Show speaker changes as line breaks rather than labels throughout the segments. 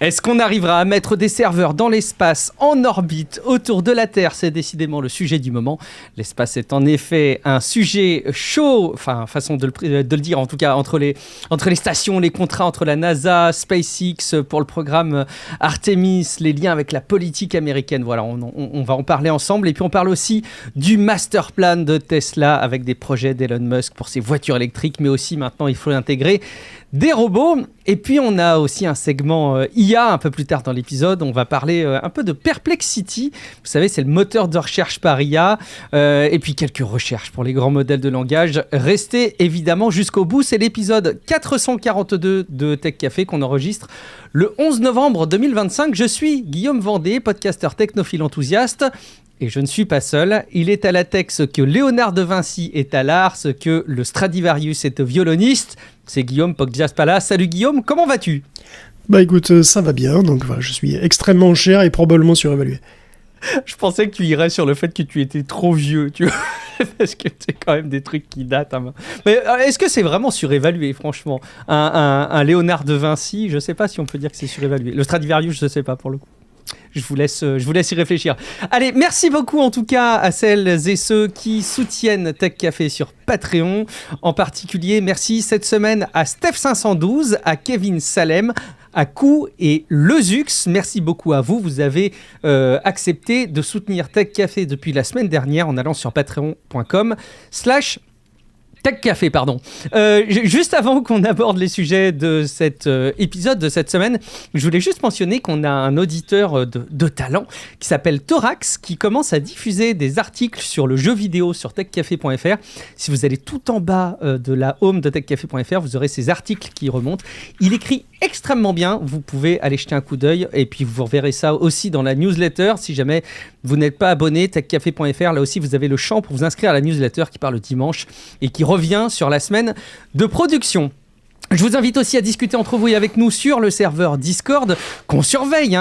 Est-ce qu'on arrivera à mettre des serveurs dans l'espace, en orbite, autour de la Terre ? C'est décidément le sujet du moment. L'espace est en effet un sujet chaud, enfin, façon de le dire en tout cas, entre les stations, les contrats entre la NASA, SpaceX pour le programme Artemis, les liens avec la politique américaine. Voilà, on va en parler ensemble. Et puis on parle aussi du master plan de Tesla avec des projets d'Elon Musk pour ses voitures électriques, mais aussi maintenant il faut intégrer des robots. Et puis on a aussi un segment IA un peu plus tard dans l'épisode. On va parler un peu de Perplexity. Vous savez, c'est le moteur de recherche par IA. Et puis quelques recherches pour les grands modèles de langage. Restez évidemment jusqu'au bout. C'est l'épisode 442 de Tech Café qu'on enregistre le 11 novembre 2025. Je suis Guillaume Vendée, podcasteur technophile enthousiaste. Et je ne suis pas seul. Il est à la tech ce que Léonard de Vinci est à l'art, ce que le Stradivarius est au violoniste. C'est Guillaume Poggiaspala. Salut Guillaume, comment vas-tu ?
Bah écoute, ça va bien. Donc voilà, je suis extrêmement cher et probablement surévalué.
Je pensais que tu irais sur le fait que tu étais trop vieux, tu vois, parce que c'est quand même des trucs qui datent. Hein. Mais est-ce que c'est vraiment surévalué, franchement ? Un Léonard de Vinci, je ne sais pas si on peut dire que c'est surévalué. Le Stradivarius, je ne sais pas pour le coup. Je vous laisse y réfléchir. Allez, merci beaucoup en tout cas à celles et ceux qui soutiennent Tech Café sur Patreon. En particulier, merci cette semaine à Steph512, à Kevin Salem, à Kou et Lezux. Merci beaucoup à vous. Vous avez accepté de soutenir Tech Café depuis la semaine dernière en allant sur patreon.com/Tech Café, pardon. Juste avant qu'on aborde les sujets de cet épisode de cette semaine, je voulais juste mentionner qu'on a un auditeur de talent qui s'appelle Thorax, qui commence à diffuser des articles sur le jeu vidéo sur techcafé.fr. Si vous allez tout en bas de la home de techcafé.fr, vous aurez ces articles qui remontent. Il écrit extrêmement bien, vous pouvez aller jeter un coup d'œil et puis vous reverrez ça aussi dans la newsletter. Si jamais vous n'êtes pas abonné, techcafé.fr, là aussi vous avez le champ pour vous inscrire à la newsletter qui part le dimanche et qui revient sur la semaine de production. Je vous invite aussi à discuter entre vous et avec nous sur le serveur Discord qu'on surveille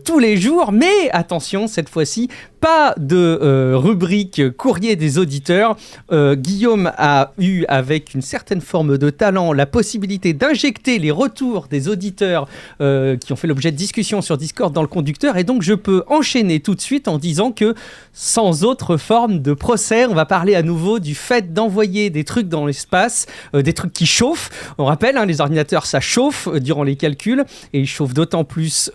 tous les jours, mais attention, cette fois-ci, pas de rubrique courrier des auditeurs. Guillaume a eu, avec une certaine forme de talent, la possibilité d'injecter les retours des auditeurs qui ont fait l'objet de discussions sur Discord dans le conducteur, et donc je peux enchaîner tout de suite en disant que, sans autre forme de procès, on va parler à nouveau du fait d'envoyer des trucs dans l'espace, des trucs qui chauffent. On rappelle, les ordinateurs, ça chauffe durant les calculs, et ils chauffent d'autant plus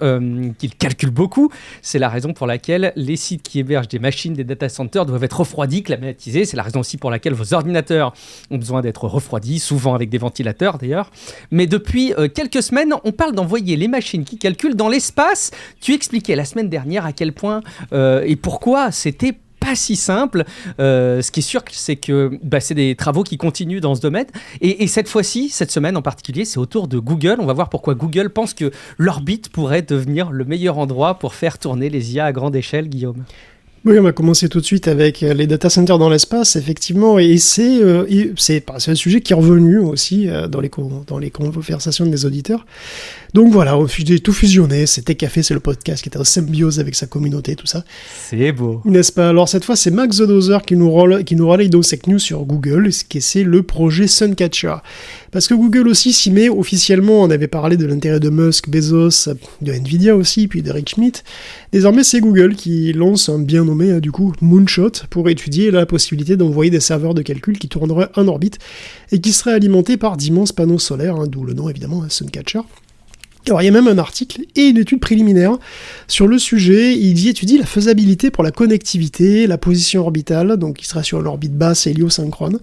qu'ils calculent beaucoup. C'est la raison pour laquelle les sites qui hébergent des machines, des data centers, doivent être refroidis, climatisés. C'est la raison aussi pour laquelle vos ordinateurs ont besoin d'être refroidis, souvent avec des ventilateurs d'ailleurs. Mais depuis quelques semaines, on parle d'envoyer les machines qui calculent dans l'espace. Tu expliquais la semaine dernière à quel point et pourquoi c'était pas si simple. Ce qui est sûr, c'est que c'est des travaux qui continuent dans ce domaine. Et cette fois-ci, cette semaine en particulier, c'est autour de Google. On va voir pourquoi Google pense que l'orbite pourrait devenir le meilleur endroit pour faire tourner les IA à grande échelle, Guillaume.
Oui, on va commencer tout de suite avec les data centers dans l'espace, effectivement, et c'est un sujet qui est revenu aussi dans les conversations des auditeurs. Donc voilà, on a tout fusionné, c'est Tech Café, c'est le podcast qui est en symbiose avec sa communauté, tout ça.
C'est beau.
N'est-ce pas ? Alors cette fois, c'est Max The Dozer qui nous relaye d'Osec News sur Google, c'est le projet Suncatcher. Parce que Google aussi s'y met officiellement, on avait parlé de l'intérêt de Musk, Bezos, de Nvidia aussi, puis d'Eric Schmidt. Désormais, c'est Google qui lance un bien nommé, Moonshot, pour étudier la possibilité d'envoyer des serveurs de calcul qui tourneraient en orbite et qui seraient alimentés par d'immenses panneaux solaires, d'où le nom évidemment, Suncatcher. Alors il y a même un article et une étude préliminaire sur le sujet. Il y étudie la faisabilité pour la connectivité, la position orbitale, donc qui sera sur l'orbite basse héliosynchrone,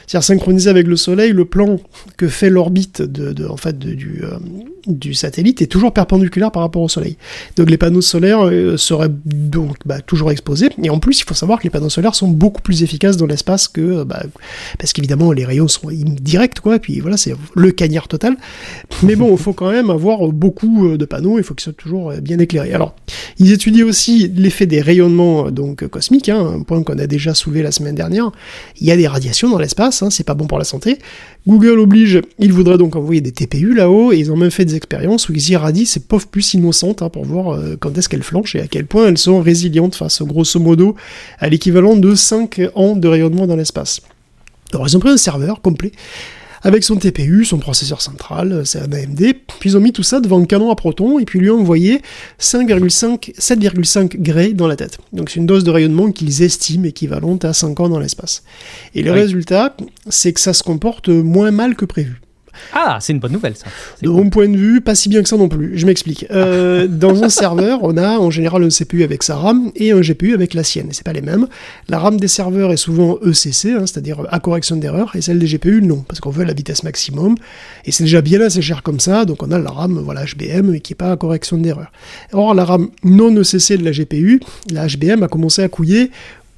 c'est-à-dire synchronisé avec le Soleil. Le plan que fait l'orbite du satellite est toujours perpendiculaire par rapport au Soleil. Donc les panneaux solaires seraient donc toujours exposés. Et en plus, il faut savoir que les panneaux solaires sont beaucoup plus efficaces dans l'espace que parce qu'évidemment les rayons sont directs, quoi. Et puis voilà, c'est le cagnard total. Mais bon, il faut quand même avoir beaucoup de panneaux, il faut qu'ils soient toujours bien éclairés. Alors, ils étudient aussi l'effet des rayonnements cosmiques, un point qu'on a déjà soulevé la semaine dernière. Il y a des radiations dans l'espace, c'est pas bon pour la santé. Google oblige, ils voudraient donc envoyer des TPU là-haut, et ils ont même fait des expériences où ils irradient ces pauvres puces innocentes pour voir quand est-ce qu'elles flanchent et à quel point elles sont résilientes face, grosso modo, à l'équivalent de 5 ans de rayonnement dans l'espace. Alors, ils ont pris un serveur complet avec son TPU, son processeur central, c'est un AMD, puis ils ont mis tout ça devant un canon à protons, et puis lui ont envoyé 7,5 Gray dans la tête. Donc c'est une dose de rayonnement qu'ils estiment équivalente à 5 ans dans l'espace. Et le résultat, c'est que ça se comporte moins mal que prévu.
Ah, c'est une bonne nouvelle, ça.
De mon point de vue, pas si bien que ça non plus. Je m'explique. Dans un serveur, on a en général un CPU avec sa RAM et un GPU avec la sienne. C'est pas les mêmes. La RAM des serveurs est souvent ECC, c'est-à-dire à correction d'erreur, et celle des GPU, non, parce qu'on veut la vitesse maximum. Et c'est déjà bien assez cher comme ça, donc on a la RAM HBM qui est pas à correction d'erreur. Or, la RAM non ECC de la GPU, la HBM a commencé à couiller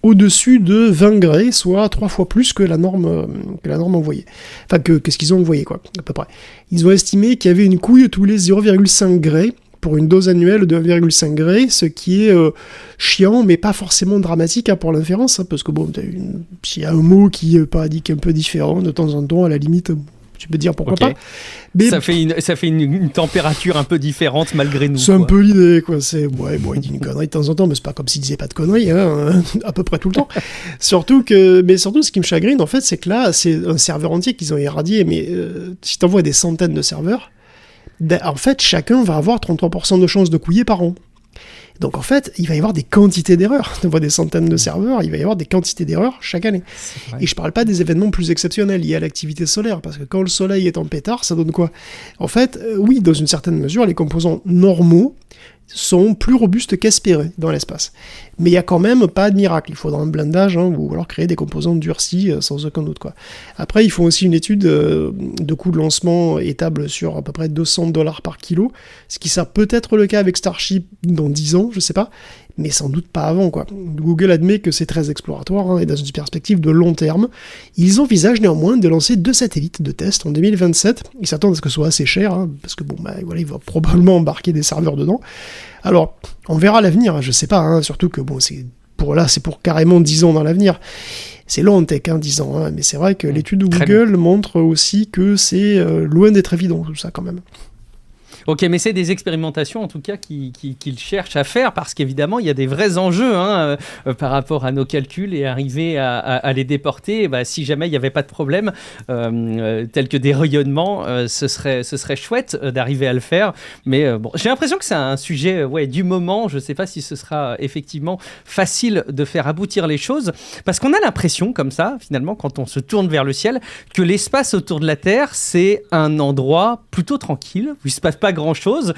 au-dessus de 20 Gray, soit 3 fois plus que la norme envoyée. Enfin, que ce qu'ils ont envoyé, quoi, à peu près. Ils ont estimé qu'il y avait une couille tous les 0,5 Gray pour une dose annuelle de 1,5 Gray, ce qui est chiant, mais pas forcément dramatique pour l'inférence, parce que bon, s'il y a un mot qui est un peu différent de temps en temps, à la limite, tu peux dire pourquoi pas. Mais
ça fait une température un peu différente malgré nous.
C'est un peu l'idée, quoi. C'est, il dit une connerie de temps en temps, mais c'est pas comme s'il disait pas de conneries, à peu près tout le temps. Surtout, ce qui me chagrine, en fait, c'est que là, c'est un serveur entier qu'ils ont irradié, mais si t'envoies des centaines de serveurs, en fait, chacun va avoir 33% de chances de couiller par an. Donc en fait, il va y avoir des quantités d'erreurs. On voit des centaines de serveurs, il va y avoir des quantités d'erreurs chaque année. Et je parle pas des événements plus exceptionnels liés à l'activité solaire, parce que quand le soleil est en pétard, ça donne quoi ? En fait, oui, dans une certaine mesure, les composants normaux sont plus robustes qu'espérés dans l'espace. Mais il n'y a quand même pas de miracle. Il faudra un blindage, ou alors créer des composants durcis sans aucun doute, quoi. Après, ils font aussi une étude de coût de lancement étable sur à peu près $200 par kilo, ce qui sera peut-être le cas avec Starship dans 10 ans, je sais pas, mais sans doute pas avant, quoi. Google admet que c'est très exploratoire, et dans une perspective de long terme. Ils envisagent néanmoins de lancer 2 satellites de test en 2027. Ils s'attendent à ce que ce soit assez cher, parce que ils vont probablement embarquer des serveurs dedans. Alors, on verra l'avenir, je sais pas, surtout que c'est pour carrément 10 ans dans l'avenir. C'est long en tech, 10 ans, mais c'est vrai que l'étude de Google montre aussi que c'est loin d'être évident, tout ça, quand même.
Ok, mais c'est des expérimentations en tout cas qu'ils cherchent à faire parce qu'évidemment il y a des vrais enjeux par rapport à nos calculs et arriver à les déporter. Si jamais il n'y avait pas de problème tel que des rayonnements, ce serait chouette d'arriver à le faire. Mais j'ai l'impression que c'est un sujet du moment. Je ne sais pas si ce sera effectivement facile de faire aboutir les choses parce qu'on a l'impression comme ça finalement quand on se tourne vers le ciel que l'espace autour de la Terre c'est un endroit plutôt tranquille où il ne se passe pas grand-chose.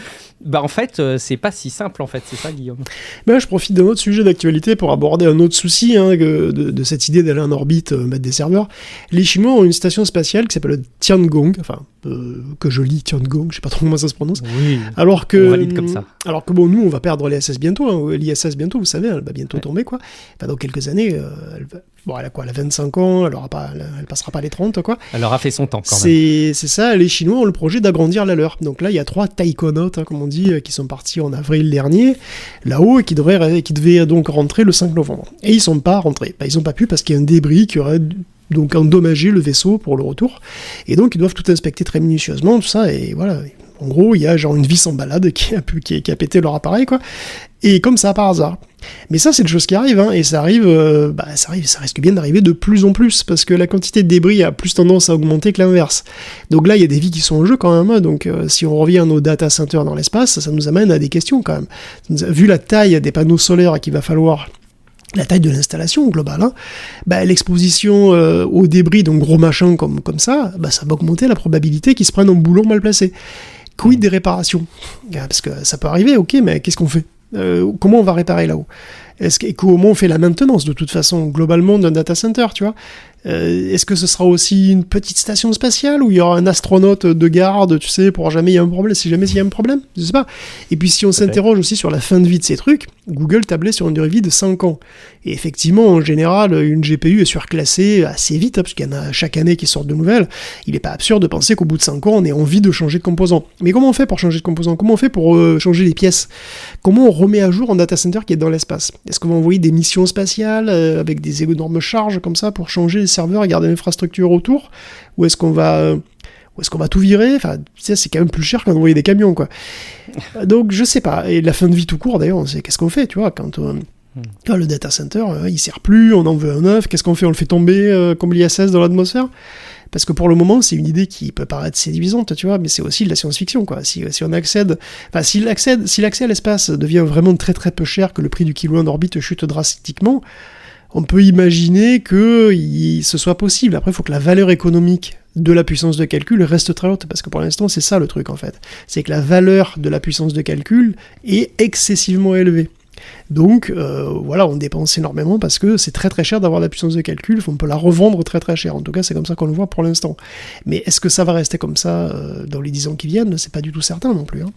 En fait, c'est pas si simple, en fait. C'est ça, Guillaume.
Je profite d'un autre sujet d'actualité pour aborder un autre souci de cette idée d'aller en orbite, mettre des serveurs. Les Chinois ont une station spatiale qui s'appelle Tiangong, que je lis Tiangong, je sais pas trop comment ça se prononce.
Oui, on valide comme ça.
Alors que nous, on va perdre l'ISS bientôt. L'ISS bientôt, vous savez, elle va bientôt tomber, quoi. Dans quelques années, elle a quoi, elle a 25 ans, elle passera pas les 30, quoi. Elle
aura fait son temps, quand
même. C'est ça, les Chinois ont le projet d'agrandir la leur. Donc là, il y a 3 taïkonautes, comme on dit, qui sont partis en avril dernier, là-haut, et qui devaient donc rentrer le 5 novembre. Et ils sont pas rentrés. Ils ont pas pu parce qu'il y a un débris qui aurait donc endommagé le vaisseau pour le retour. Et donc, ils doivent tout inspecter très minutieusement, tout ça, et voilà. En gros, il y a genre une vis en balade qui a pété leur appareil, quoi. Et comme ça, par hasard. Mais ça, c'est des choses qui arrivent, et ça arrive, ça risque bien d'arriver de plus en plus, parce que la quantité de débris a plus tendance à augmenter que l'inverse. Donc là, il y a des vies qui sont en jeu quand même, donc si on revient à nos data centers dans l'espace, ça nous amène à des questions quand même. Vu la taille des panneaux solaires qu'il va falloir, la taille de l'installation globale, l'exposition aux débris, donc gros machins comme ça, ça va augmenter la probabilité qu'ils se prennent un boulon mal placé. Quid des réparations ? Parce que ça peut arriver, ok, mais qu'est-ce qu'on fait ? Comment on va réparer là-haut ? Comment on fait la maintenance, de toute façon, globalement, d'un data center, tu vois ? Est-ce que ce sera aussi une petite station spatiale où il y aura un astronaute de garde, tu sais, pour jamais il y a un problème, si jamais il y a un problème, je sais pas. Et puis si on s'interroge aussi sur la fin de vie de ces trucs, Google tablait sur une durée de vie de 5 ans. Et effectivement, en général, une GPU est surclassée assez vite, parce qu'il y en a chaque année qui sortent de nouvelles. Il n'est pas absurde de penser qu'au bout de 5 ans, on ait envie de changer de composant. Mais comment on fait pour changer de composant ? Comment on fait pour changer les pièces ? Comment on remet à jour un data center qui est dans l'espace ? Est-ce qu'on va envoyer des missions spatiales avec des énormes charges comme ça pour changer les serveurs et garder l'infrastructure autour ? Ou est-ce qu'on va tout virer ? Enfin, c'est quand même plus cher qu'envoyer des camions, quoi. Donc, je sais pas. Et la fin de vie tout court, d'ailleurs, c'est qu'est-ce qu'on fait, tu vois, quand le data center, il sert plus, on en veut un neuf, qu'est-ce qu'on fait ? On le fait tomber comme l'ISS dans l'atmosphère ? Parce que pour le moment, c'est une idée qui peut paraître séduisante, tu vois, mais c'est aussi de la science-fiction, quoi. Si on accède, enfin, si l'accès à l'espace devient vraiment très très peu cher, que le prix du kilo en orbite chute drastiquement, on peut imaginer que ce soit possible. Après, il faut que la valeur économique de la puissance de calcul reste très haute, parce que pour l'instant, c'est ça le truc, en fait. C'est que la valeur de la puissance de calcul est excessivement élevée. Donc, voilà, on dépense énormément parce que c'est très très cher d'avoir la puissance de calcul, on peut la revendre très très cher. En tout cas, c'est comme ça qu'on le voit pour l'instant. Mais est-ce que ça va rester comme ça dans les 10 ans qui viennent ? C'est pas du tout certain non plus, hein.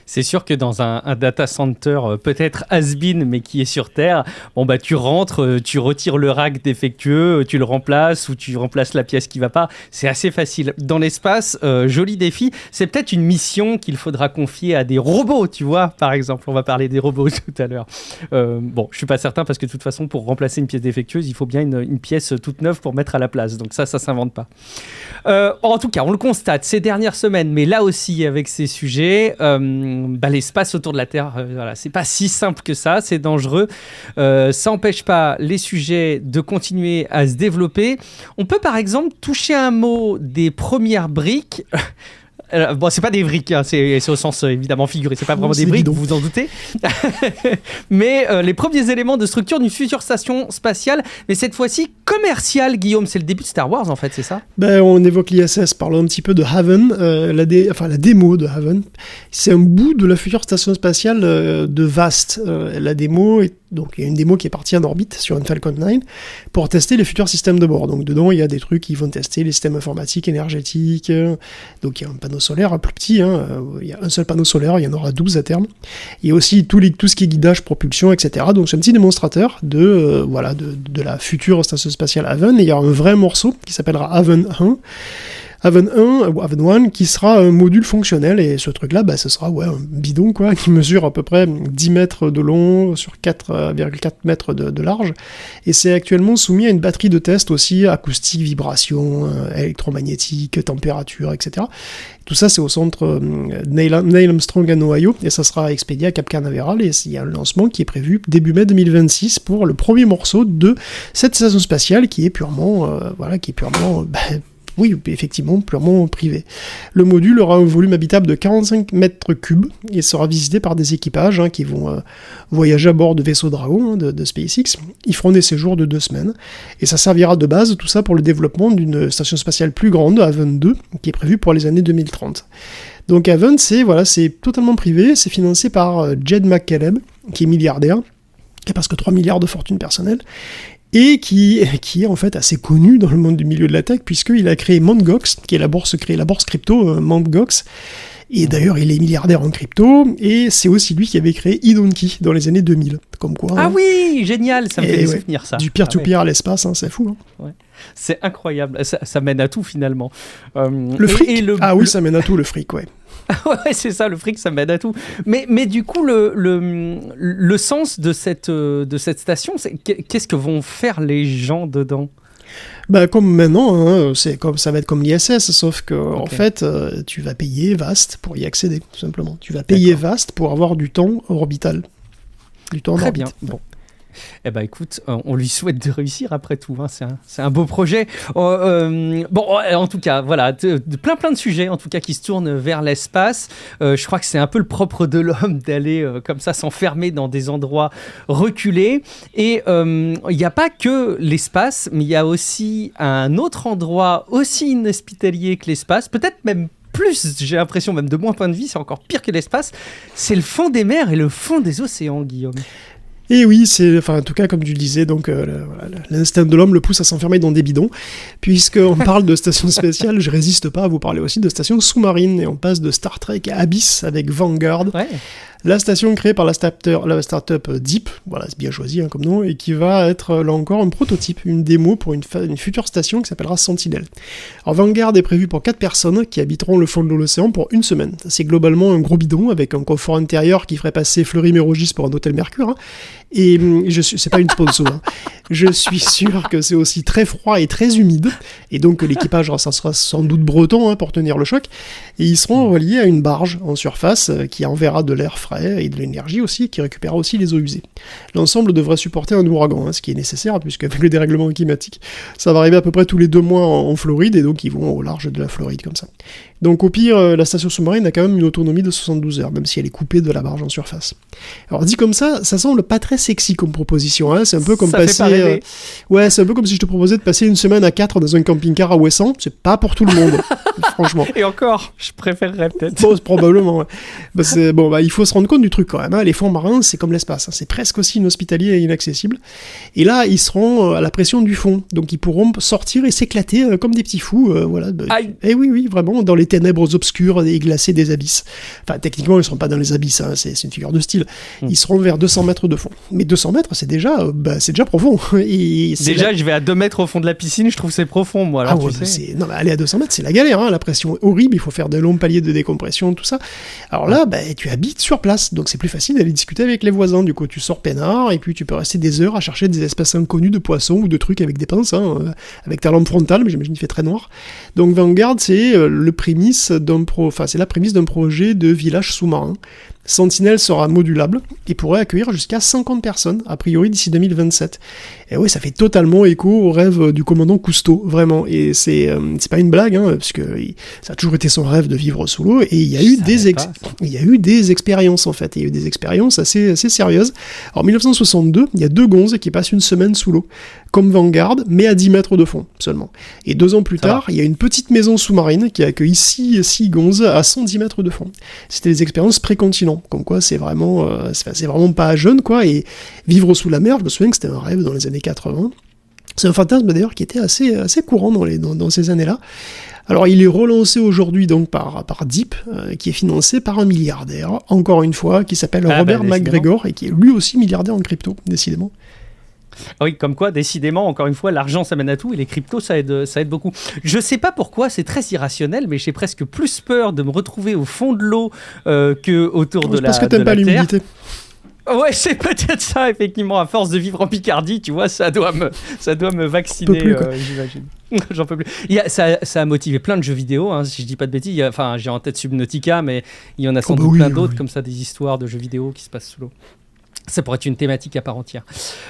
C'est sûr que dans un data center peut-être has-been mais qui est sur Terre, bon bah tu rentres, tu retires le rack défectueux, tu le remplaces ou tu remplaces la pièce qui va pas. C'est assez facile. Dans l'espace, joli défi. C'est peut-être une mission qu'il faudra confier à des robots, tu vois, par exemple. On va parler des robots tout à l'heure. Bon, je suis pas certain parce que de toute façon, pour remplacer une pièce défectueuse, il faut bien une pièce toute neuve pour mettre à la place. Donc ça s'invente pas. En tout cas, on le constate ces dernières semaines, mais là aussi avec ces sujets. L'espace autour de la Terre, voilà, c'est pas si simple que ça, c'est dangereux. Ça n'empêche pas les sujets de continuer à se développer. On peut par exemple toucher un mot des premières briques. Bon, c'est pas des briques, hein, c'est au sens évidemment figuré, c'est pas vraiment des briques, vous vous en doutez. Mais les premiers éléments de structure d'une future station spatiale, mais cette fois-ci commerciale, Guillaume, c'est le début de Star Wars en fait, c'est ça ?
On évoque l'ISS, parlons un petit peu de Haven, la démo de Haven. C'est un bout de la future station spatiale de Vast. La démo donc il y a une démo qui est partie en orbite sur un Falcon 9 pour tester les futurs systèmes de bord. Donc dedans il y a des trucs qui vont tester les systèmes informatiques, énergétiques. Donc il y a un panneau solaire plus petit, hein. Il y a un seul panneau solaire, il y en aura 12 à terme. Il y a aussi tout ce qui est guidage, propulsion, etc. Donc c'est un petit démonstrateur de la future station spatiale Haven. Et il y a un vrai morceau qui s'appellera Haven 1. Haven 1 ou Haven 1 qui sera un module fonctionnel, et ce truc là ce sera un bidon quoi, qui mesure à peu près 10 mètres de long sur 4,4 mètres de large, et c'est actuellement soumis à une batterie de test aussi, acoustique, vibration, électromagnétique, température, etc. Tout ça c'est au centre Neil Armstrong en Ohio, et ça sera expédié à Cap Canaveral, et il y a un lancement qui est prévu début mai 2026 pour le premier morceau de cette station spatiale qui est purement oui, effectivement, purement privé. Le module aura un volume habitable de 45 mètres cubes et sera visité par des équipages qui vont voyager à bord de vaisseaux Dragon de SpaceX. Ils feront des séjours de 2 semaines. Et ça servira de base, tout ça, pour le développement d'une station spatiale plus grande, Haven 2, qui est prévue pour les années 2030. Donc Haven, c'est totalement privé, c'est financé par Jed McCaleb, qui est milliardaire, qui a presque 3 milliards de fortune personnelle, et qui est en fait assez connu dans le monde du milieu de la tech, puisqu'il a créé Mt. Gox, qui est la bourse crypto Mt. Gox, et d'ailleurs il est milliardaire en crypto, et c'est aussi lui qui avait créé eDonkey dans les années 2000, comme quoi...
Ah oui, génial, ça me fait des souvenirs ça.
Du peer-to-peer à l'espace, c'est fou. Hein.
Ouais. C'est incroyable, ça mène à tout finalement.
Le fric oui, ça mène à tout le fric, ouais.
Ouais, c'est ça, le fric, ça m'aide à tout. Mais du coup, le sens de cette station, qu'est-ce que vont faire les gens dedans ?
Comme maintenant, ça va être comme l'ISS, sauf que en fait, tu vas payer Vast pour y accéder, tout simplement. Tu vas payer Vast pour avoir du temps orbital. Du temps
Très
orbite.
bien, bon. Eh ben écoute, on lui souhaite de réussir après tout, hein. C'est un beau projet. En tout cas, voilà, plein de sujets en tout cas qui se tournent vers l'espace. Je crois que c'est un peu le propre de l'homme d'aller comme ça s'enfermer dans des endroits reculés. Et il n'y a pas que l'espace, mais il y a aussi un autre endroit aussi inhospitalier que l'espace, peut-être même plus, j'ai l'impression, même de mon point de vue, c'est encore pire que l'espace. C'est le fond des mers et le fond des océans, Guillaume.
Et oui, en tout cas, comme tu le disais, donc l'instinct de l'homme le pousse à s'enfermer dans des bidons. Puisqu'on parle de station spatiale, je résiste pas à vous parler aussi de station sous-marine, et on passe de Star Trek à Abyss avec Vanguard. Ouais. La station créée par la start-up Deep, voilà, c'est bien choisi comme nom, et qui va être là encore un prototype, une démo pour une future station qui s'appellera Sentinel. Alors Vanguard est prévu pour 4 personnes qui habiteront le fond de l'océan pour 1 semaine. C'est globalement un gros bidon avec un confort intérieur qui ferait passer Fleury-Mérogis pour un hôtel Mercure. Et c'est pas une sponsor. Je suis sûr que c'est aussi très froid et très humide, et donc l'équipage, ça sera sans doute breton pour tenir le choc, et ils seront reliés à une barge en surface qui enverra de l'air frais frais et de l'énergie aussi, qui récupérera aussi les eaux usées. L'ensemble devrait supporter un ouragan, ce qui est nécessaire, puisque avec le dérèglement climatique, ça va arriver à peu près tous les 2 mois en Floride, et donc ils vont au large de la Floride comme ça. Donc au pire, la station sous-marine a quand même une autonomie de 72 heures, même si elle est coupée de la barge en surface. Alors dit comme ça semble pas très sexy comme proposition, c'est un peu comme passer... Ouais, c'est un peu comme si je te proposais de passer une semaine à 4 dans un camping-car à Ouessant, c'est pas pour tout le monde, franchement.
Et encore, je préférerais peut-être.
Bon, probablement, ouais. Il faut se rendre compte du truc quand même, les fonds marins, c'est comme l'espace, c'est presque aussi inhospitalier et inaccessible. Et là, ils seront à la pression du fond, donc ils pourront sortir et s'éclater comme des petits fous, voilà. Et oui, vraiment, dans les ténèbres obscures et glacées des abysses. Enfin, techniquement, ils seront pas dans les abysses, c'est une figure de style. Ils seront vers 200 mètres de fond. Mais 200 mètres, c'est déjà profond.
Je vais à 2 mètres au fond de la piscine, je trouve que c'est profond, moi. Alors,
non, mais aller à 200 mètres, c'est la galère, la pression est horrible, il faut faire de longs paliers de décompression, tout ça. Alors là, tu habites sur place, donc c'est plus facile d'aller discuter avec les voisins. Du coup, tu sors peinard, et puis tu peux rester des heures à chercher des espèces inconnues de poissons ou de trucs avec des pinces, avec ta lampe frontale, mais j'imagine qu'il fait très noir. Donc Vanguard, c'est la prémisse d'un projet de village sous-marin. Sentinel sera modulable et pourrait accueillir jusqu'à 50 personnes, a priori d'ici 2027. Et oui, ça fait totalement écho au rêve du commandant Cousteau, vraiment. Et c'est pas une blague, parce que ça a toujours été son rêve de vivre sous l'eau. Et il y a eu des expériences, en fait. Il y a eu des expériences assez sérieuses. Alors, en 1962, il y a 2 gonzes qui passent une semaine sous l'eau, comme Vanguard, mais à 10 mètres de fond seulement. Et 2 ans plus tard, il y a une petite maison sous-marine qui a accueilli 6 gonzes à 110 mètres de fond. C'était des expériences pré-continent. Comme quoi, c'est vraiment pas jeune, quoi. Et vivre sous la mer, je me souviens que c'était un rêve dans les années 80. C'est un fantasme d'ailleurs qui était assez courant dans ces années-là. Alors il est relancé aujourd'hui donc par Deep, qui est financé par un milliardaire, encore une fois, qui s'appelle Robert McGregor, et qui est lui aussi milliardaire en crypto, décidément.
Oui, comme quoi, décidément, encore une fois, l'argent, ça mène à tout, et les cryptos, ça aide beaucoup. Je sais pas pourquoi, c'est très irrationnel, mais j'ai presque plus peur de me retrouver au fond de l'eau que autour de la Terre.
Parce que t'aimes pas l'humidité.
Ouais, c'est peut-être ça, effectivement. À force de vivre en Picardie, tu vois, ça doit me vacciner, j'imagine. J'en peux plus. Ça a motivé plein de jeux vidéo, si je dis pas de bêtises. J'ai en tête Subnautica, mais il y en a sans doute plein d'autres, comme ça, des histoires de jeux vidéo qui se passent sous l'eau. Ça pourrait être une thématique à part entière.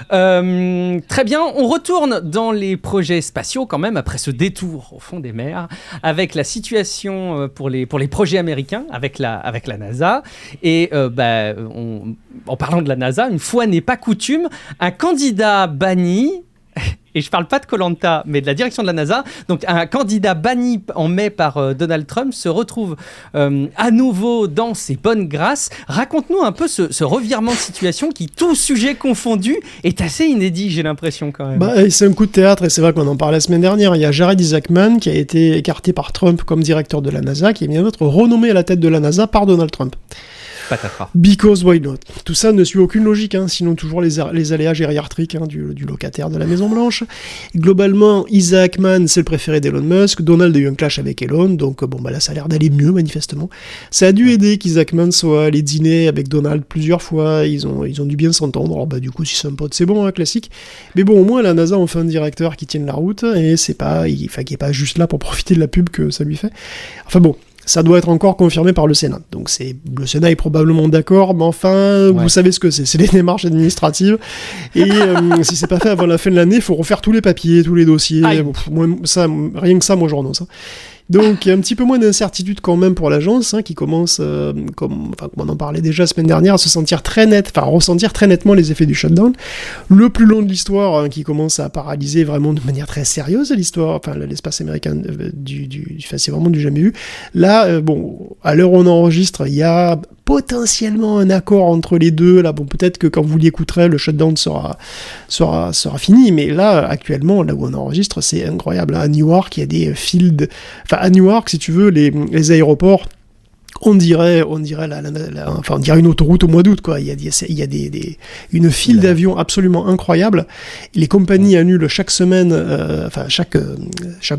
Très bien, on retourne dans les projets spatiaux quand même, après ce détour au fond des mers, avec la situation pour les projets américains, avec la NASA. Et en parlant de la NASA, une fois n'est pas coutume, un candidat banni... Et je parle pas de Koh-Lanta, mais de la direction de la NASA. Donc un candidat banni en mai par Donald Trump se retrouve à nouveau dans ses bonnes grâces. Raconte-nous un peu ce revirement de situation qui, tout sujet confondu, est assez inédit, j'ai l'impression quand même.
C'est un coup de théâtre, et c'est vrai qu'on en parlait la semaine dernière. Il y a Jared Isaacman qui a été écarté par Trump comme directeur de la NASA, qui est bien d'autres renommé à la tête de la NASA par Donald Trump.
Patatras.
Because why not? Tout ça ne suit aucune logique, sinon toujours les aléas gériatriques du locataire de la Maison Blanche. Globalement, Isaac Mann, c'est le préféré d'Elon Musk. Donald a eu un clash avec Elon, donc là ça a l'air d'aller mieux manifestement. Ça a dû aider qu'Isaac Mann soit allé dîner avec Donald plusieurs fois, ils ont dû bien s'entendre. Alors du coup, si c'est un pote, c'est bon, classique. Mais bon, au moins la NASA a enfin un directeur qui tienne la route, et qui est pas juste là pour profiter de la pub que ça lui fait. Enfin bon. Ça doit être encore confirmé par le Sénat. Donc le Sénat est probablement d'accord, mais enfin, Vous savez ce que c'est les démarches administratives. Et si c'est pas fait avant la fin de l'année, il faut refaire tous les papiers, tous les dossiers. Rien que ça, moi, j'en ai ça. Donc, il y a un petit peu moins d'incertitude quand même pour l'agence, qui commence, comme on en parlait déjà la semaine dernière, à ressentir très nettement les effets du shutdown. Le plus long de l'histoire, qui commence à paralyser vraiment de manière très sérieuse l'histoire, l'espace américain, c'est vraiment du jamais vu. Là, à l'heure où on enregistre, il y a potentiellement un accord entre les deux. Là, peut-être que quand vous l'écouterez, le shutdown sera fini, mais là, actuellement, là où on enregistre, c'est incroyable. À Newark, il y a des fields... à Newark, si tu veux, les aéroports, on dirait une autoroute au mois d'août, quoi. Il y a une file d'avions absolument incroyable. Les compagnies annulent chaque semaine, chaque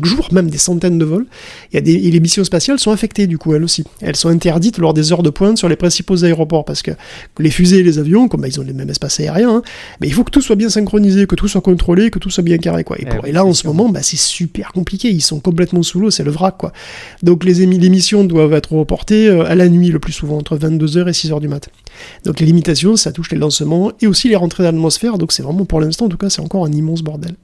jour, même des centaines de vols. Et les missions spatiales sont affectées, du coup, elles aussi. Elles sont interdites lors des heures de pointe sur les principaux aéroports, parce que les fusées et les avions, comme ils ont le même espace aérien, mais il faut que tout soit bien synchronisé, que tout soit contrôlé, que tout soit bien carré, quoi. Et là, en ce moment, c'est super compliqué. Ils sont complètement sous l'eau, c'est le vrac, quoi. Donc les missions doivent être reportées. à la nuit le plus souvent, entre 22h et 6h du mat. Donc les limitations, ça touche les lancements et aussi les rentrées dans l'atmosphère, donc c'est vraiment pour l'instant, en tout cas, c'est encore un immense bordel.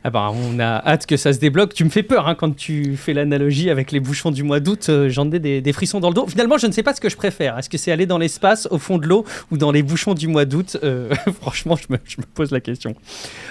Ah bah, on a hâte que ça se débloque. Tu me fais peur quand tu fais l'analogie avec les bouchons du mois d'août. J'en ai des frissons dans le dos. Finalement, je ne sais pas ce que je préfère. Est-ce que c'est aller dans l'espace, au fond de l'eau, ou dans les bouchons du mois d'août? Franchement, je me pose la question.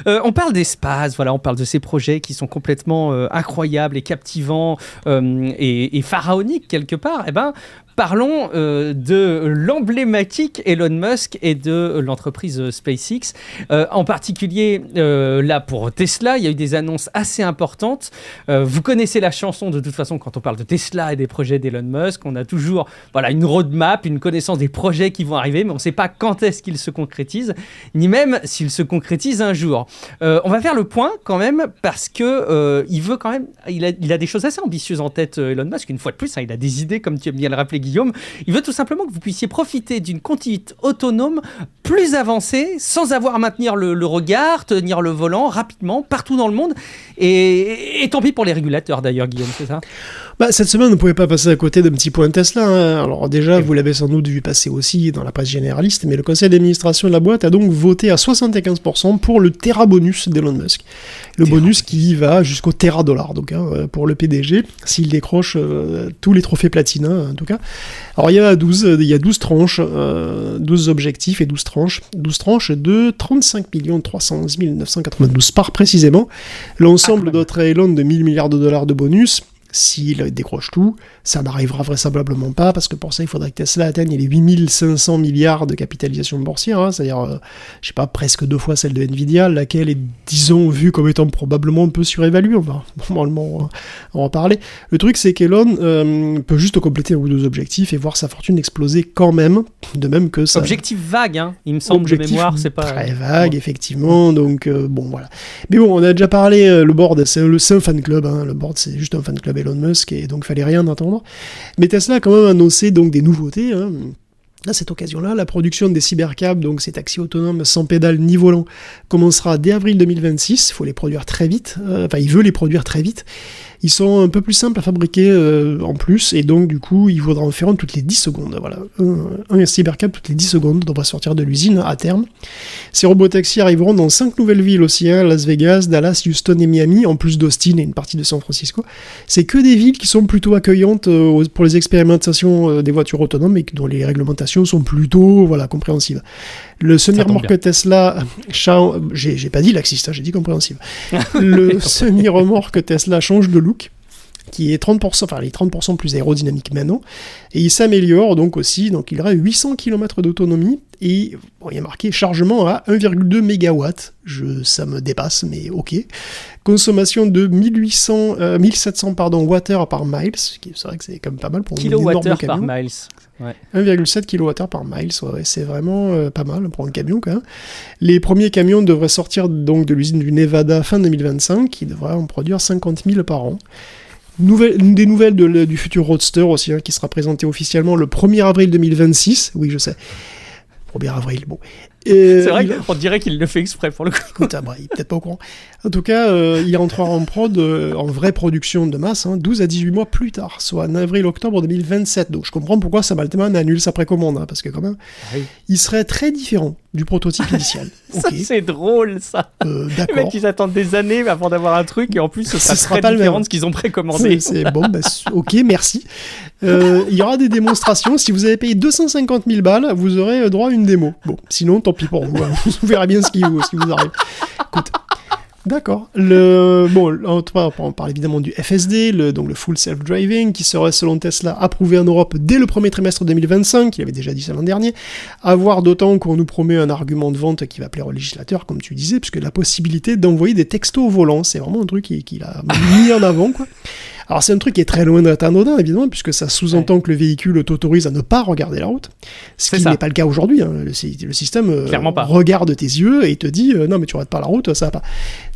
On parle d'espace, voilà, on parle de ces projets qui sont complètement incroyables et captivants et pharaoniques quelque part. Eh ben, parlons de l'emblématique Elon Musk et de l'entreprise SpaceX. En particulier, là, pour Tesla, il y a eu des annonces assez importantes. Vous connaissez la chanson, de toute façon, quand on parle de Tesla et des projets d'Elon Musk. On a toujours une roadmap, une connaissance des projets qui vont arriver, mais on ne sait pas quand est-ce qu'ils se concrétisent, ni même s'ils se concrétisent un jour. On va faire le point quand même, parce que il veut quand même... Il a des choses assez ambitieuses en tête, Elon Musk. Une fois de plus, il a des idées, comme tu aimes bien le rappeler, Guillaume. Il veut tout simplement que vous puissiez profiter d'une conduite autonome plus avancée, sans avoir à maintenir le regard, tenir le volant rapidement, partout dans le monde. Et tant pis pour les régulateurs d'ailleurs, Guillaume, c'est ça?
Cette semaine, on ne pouvait pas passer à côté d'un petit point Tesla. Alors déjà, vous l'avez sans doute vu passer aussi dans la presse généraliste, mais le conseil d'administration de la boîte a donc voté à 75% pour le Terra bonus d'Elon Musk. Le bonus qui va jusqu'au Terra dollar, donc pour le PDG, s'il décroche tous les trophées Platina, en tout cas. Alors il y a 12 tranches, 12 objectifs et 12 tranches. 12 tranches de 35 311 992 parts précisément. L'ensemble d'autres Elon de 1000 milliards de dollars de bonus. S'il décroche tout, ça n'arrivera vraisemblablement pas, parce que pour ça, il faudrait que Tesla atteigne les 8500 milliards de capitalisation boursière, c'est-à-dire, presque 2 fois celle de Nvidia, laquelle est, disons, vue comme étant probablement un peu surévaluée. On va normalement en reparler. Le truc, c'est qu'Elon peut juste compléter un ou deux objectifs et voir sa fortune exploser quand même, de même que ça...
Objectif vague, il me semble,
objectif
de mémoire, c'est pas...
très vague, effectivement, donc voilà. Mais bon, on a déjà parlé, le board, c'est un fan club, le board, c'est juste un fan club Elon Musk, et donc fallait rien attendre. Mais Tesla a quand même annoncé donc des nouveautés. À cette occasion-là, la production des cybercabs, donc ces taxis autonomes sans pédale ni volant, commencera dès avril 2026. Il faut les produire très vite. Il veut les produire très vite. Ils sont un peu plus simples à fabriquer en plus, et donc du coup, il faudra en faire un toutes les 10 secondes. Voilà, un cybercab toutes les 10 secondes devra sortir de l'usine à terme. Ces robotaxis arriveront dans 5 nouvelles villes aussi, Las Vegas, Dallas, Houston et Miami, en plus d'Austin et une partie de San Francisco. C'est que des villes qui sont plutôt accueillantes pour les expérimentations des voitures autonomes et dont les réglementations sont plutôt compréhensives. Le semi-remorque Tesla, j'ai pas dit laxiste, j'ai dit compréhensive. Le semi-remorque Tesla change de look, qui est 30%, les 30% plus aérodynamique maintenant, et il s'améliore donc aussi, donc il aura 800 km d'autonomie, et il y a marqué chargement à 1,2 MW, ça me dépasse, mais ok. Consommation de 1700 Wh par miles, c'est vrai que c'est quand même pas mal pour un énorme camion.
Par miles. Ouais.
1,7 kWh par miles, c'est vraiment pas mal pour un camion quand même. Les premiers camions devraient sortir donc de l'usine du Nevada fin 2025, qui devrait en produire 50 000 par an. Des nouvelles du futur Roadster aussi, qui sera présenté officiellement le 1er avril 2026. Oui, je sais. 1er avril, bon.
C'est vrai qu'on dirait qu'il le fait exprès pour le coup.
Écoute, il est peut-être pas au courant. En tout cas, il rentrera en prod, en vraie production de masse, 12 à 18 mois plus tard, soit en avril-octobre 2027. Donc je comprends pourquoi Sabalteman annule sa précommande, parce que quand même, il serait très différent du prototype initial.
Ça, c'est drôle, ça.
D'accord.
Les mecs, ils attendent des années avant d'avoir un truc, et en plus, ce sera très différent de ce qu'ils ont précommandé.
C'est bon, ok, merci. Il y aura des démonstrations. Si vous avez payé 250 000 balles, vous aurez droit à une démo. Bon, sinon, tant pis pour vous. Vous verrez bien ce qui vous arrive. Écoute. D'accord. On parle évidemment du FSD, donc le Full Self-Driving, qui serait, selon Tesla, approuvé en Europe dès le premier trimestre 2025, il avait déjà dit ça l'an dernier, à voir d'autant qu'on nous promet un argument de vente qui va plaire aux législateurs, comme tu disais, puisque la possibilité d'envoyer des textos au volant, c'est vraiment un truc qu'il a mis en avant, quoi. Alors c'est un truc qui est très loin d'être anodin, évidemment, puisque ça sous-entend que le véhicule t'autorise à ne pas regarder la route, ce qui n'est pas le cas aujourd'hui. Le système regarde tes yeux et te dit non mais tu regardes pas la route, ça va pas.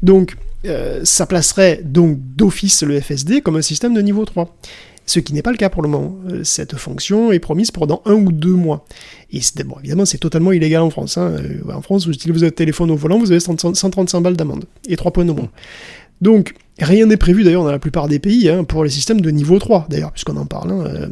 Donc ça placerait donc d'office le FSD comme un système de niveau 3. Ce qui n'est pas le cas pour le moment. Cette fonction est promise pendant 1 ou 2 mois. Et évidemment, c'est totalement illégal en France. En France, vous utilisez votre téléphone au volant, vous avez 135 balles d'amende et 3 points de moins. Donc, rien n'est prévu d'ailleurs dans la plupart des pays pour les systèmes de niveau 3, d'ailleurs, puisqu'on en parle.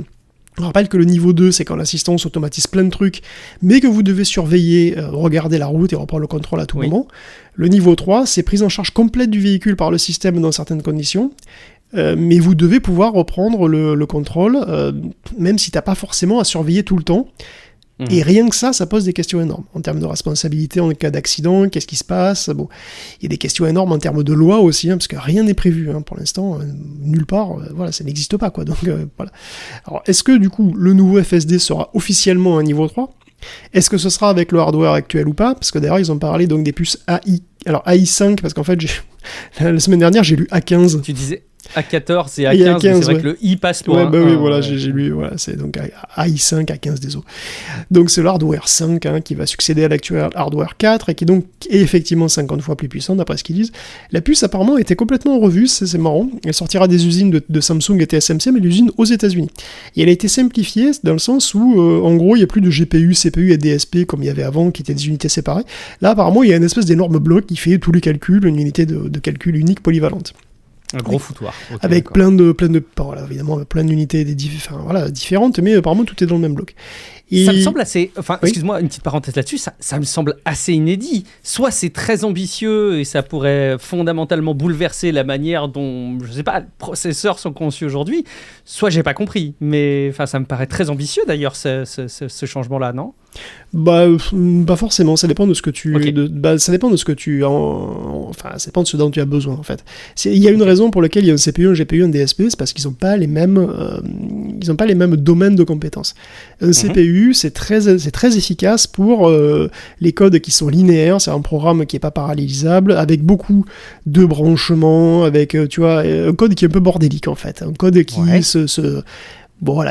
On rappelle que le niveau 2, c'est quand l'assistance automatise plein de trucs, mais que vous devez surveiller, regarder la route et reprendre le contrôle à tout moment. Le niveau 3, c'est prise en charge complète du véhicule par le système dans certaines conditions, mais vous devez pouvoir reprendre le contrôle, même si t'as pas forcément à surveiller tout le temps. Et rien que ça pose des questions énormes. En termes de responsabilité en cas d'accident, qu'est-ce qui se passe ? Bon, il y a des questions énormes en termes de loi aussi, parce que rien n'est prévu pour l'instant, nulle part, voilà, ça n'existe pas, quoi. Donc voilà. Alors, est-ce que du coup, le nouveau FSD sera officiellement un niveau 3 ? Est-ce que ce sera avec le hardware actuel ou pas ? Parce que d'ailleurs, ils ont parlé donc des puces AI. Alors AI5, parce qu'en fait, la semaine dernière, j'ai lu A15.
Tu disais A14 et A15, mais c'est vrai que le I passe pour un.
Oui, voilà, j'ai lu, voilà, c'est donc AI5, A15, désolé. Donc c'est le hardware 5 qui va succéder à l'actuel hardware 4 et qui donc est effectivement 50 fois plus puissant d'après ce qu'ils disent. La puce apparemment a été complètement revue, c'est marrant. Elle sortira des usines de Samsung et TSMC, mais l'usine aux États-Unis. Et elle a été simplifiée dans le sens où, en gros, il n'y a plus de GPU, CPU et DSP comme il y avait avant, qui étaient des unités séparées. Là, apparemment, il y a une espèce d'énorme bloc qui fait tous les calculs, une unité de calcul unique polyvalente.
Un gros foutoir. Okay,
avec plein de voilà, évidemment, plein d'unités différentes, mais apparemment tout est dans le même bloc. Et...
Ça me semble assez... Enfin, excuse-moi, une petite parenthèse là-dessus, ça me semble assez inédit. Soit c'est très ambitieux et ça pourrait fondamentalement bouleverser la manière dont, je sais pas, les processeurs sont conçus aujourd'hui, soit j'ai pas compris. Mais ça me paraît très ambitieux d'ailleurs, ce changement-là, non ?
Pas forcément, ça dépend de ce que tu ça dépend de ce que tu ça dépend de ce dont tu as besoin en fait. Il y a une raison pour laquelle il y a un CPU, un GPU, un DSP, c'est parce qu'ils n'ont pas les mêmes domaines de compétences. Un CPU, c'est très efficace pour les codes qui sont linéaires, c'est un programme qui est pas parallélisable, avec beaucoup de branchements, avec tu vois, un code qui est un peu bordélique en fait, un code qui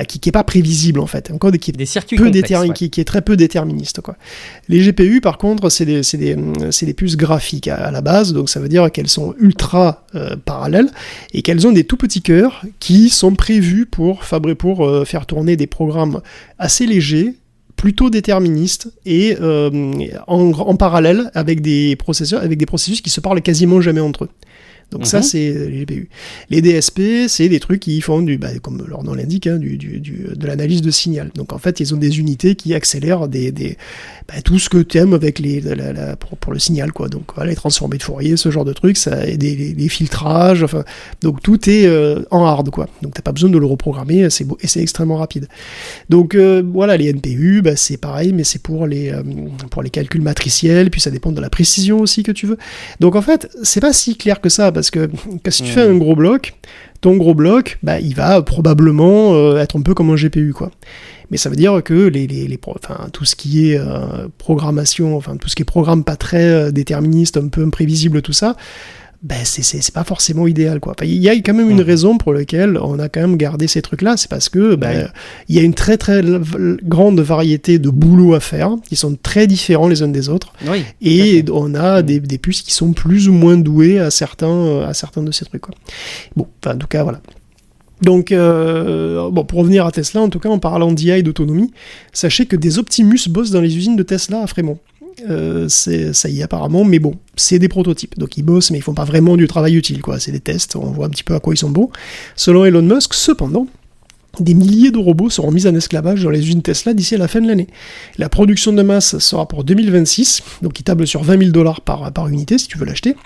qui est pas prévisible en fait, un code qui est
des circuits complexes,
qui est très peu déterministe quoi. Les GPU par contre c'est des puces graphiques à la base, donc ça veut dire qu'elles sont ultra parallèles et qu'elles ont des tout petits cœurs qui sont prévus pour faire tourner des programmes assez légers, plutôt déterministes et en parallèle avec des processus qui se parlent quasiment jamais entre eux. Donc ça, c'est les GPU. Les DSP, c'est des trucs qui font comme leur nom l'indique, de l'analyse de signal. Donc en fait, ils ont des unités qui accélèrent tout ce que tu aimes avec pour le signal, quoi. Donc voilà, les transformés de Fourier, ce genre de trucs, ça, et les filtrages, donc tout est en hard, quoi. Donc t'as pas besoin de le reprogrammer, et c'est extrêmement rapide. Donc voilà, les NPU, c'est pareil, mais c'est pour les calculs matriciels, puis ça dépend de la précision aussi que tu veux. Donc en fait, c'est pas si clair que ça, parce que si tu fais un gros bloc, ton gros bloc, il va probablement être un peu comme un GPU, quoi. Mais ça veut dire que tout ce qui est programmation, tout ce qui est programme pas très déterministe, un peu imprévisible, tout ça, c'est pas forcément idéal, quoi. Il y a quand même une raison pour laquelle on a quand même gardé ces trucs-là, c'est parce que il y a une très très grande variété de boulots à faire, qui sont très différents les uns des autres, et on a des puces qui sont plus ou moins douées à certains de ces trucs, quoi. Bon, en tout cas, voilà. Donc, pour revenir à Tesla, en tout cas, en parlant d'IA et d'autonomie, sachez que des Optimus bossent dans les usines de Tesla à Fremont. Ça y est apparemment, mais bon, c'est des prototypes, donc ils bossent, mais ils font pas vraiment du travail utile, quoi. C'est des tests, on voit un petit peu à quoi ils sont bons. Selon Elon Musk, cependant, des milliers de robots seront mis en esclavage dans les usines Tesla d'ici à la fin de l'année. La production de masse sera pour 2026, donc il table sur $20 par unité si tu veux l'acheter.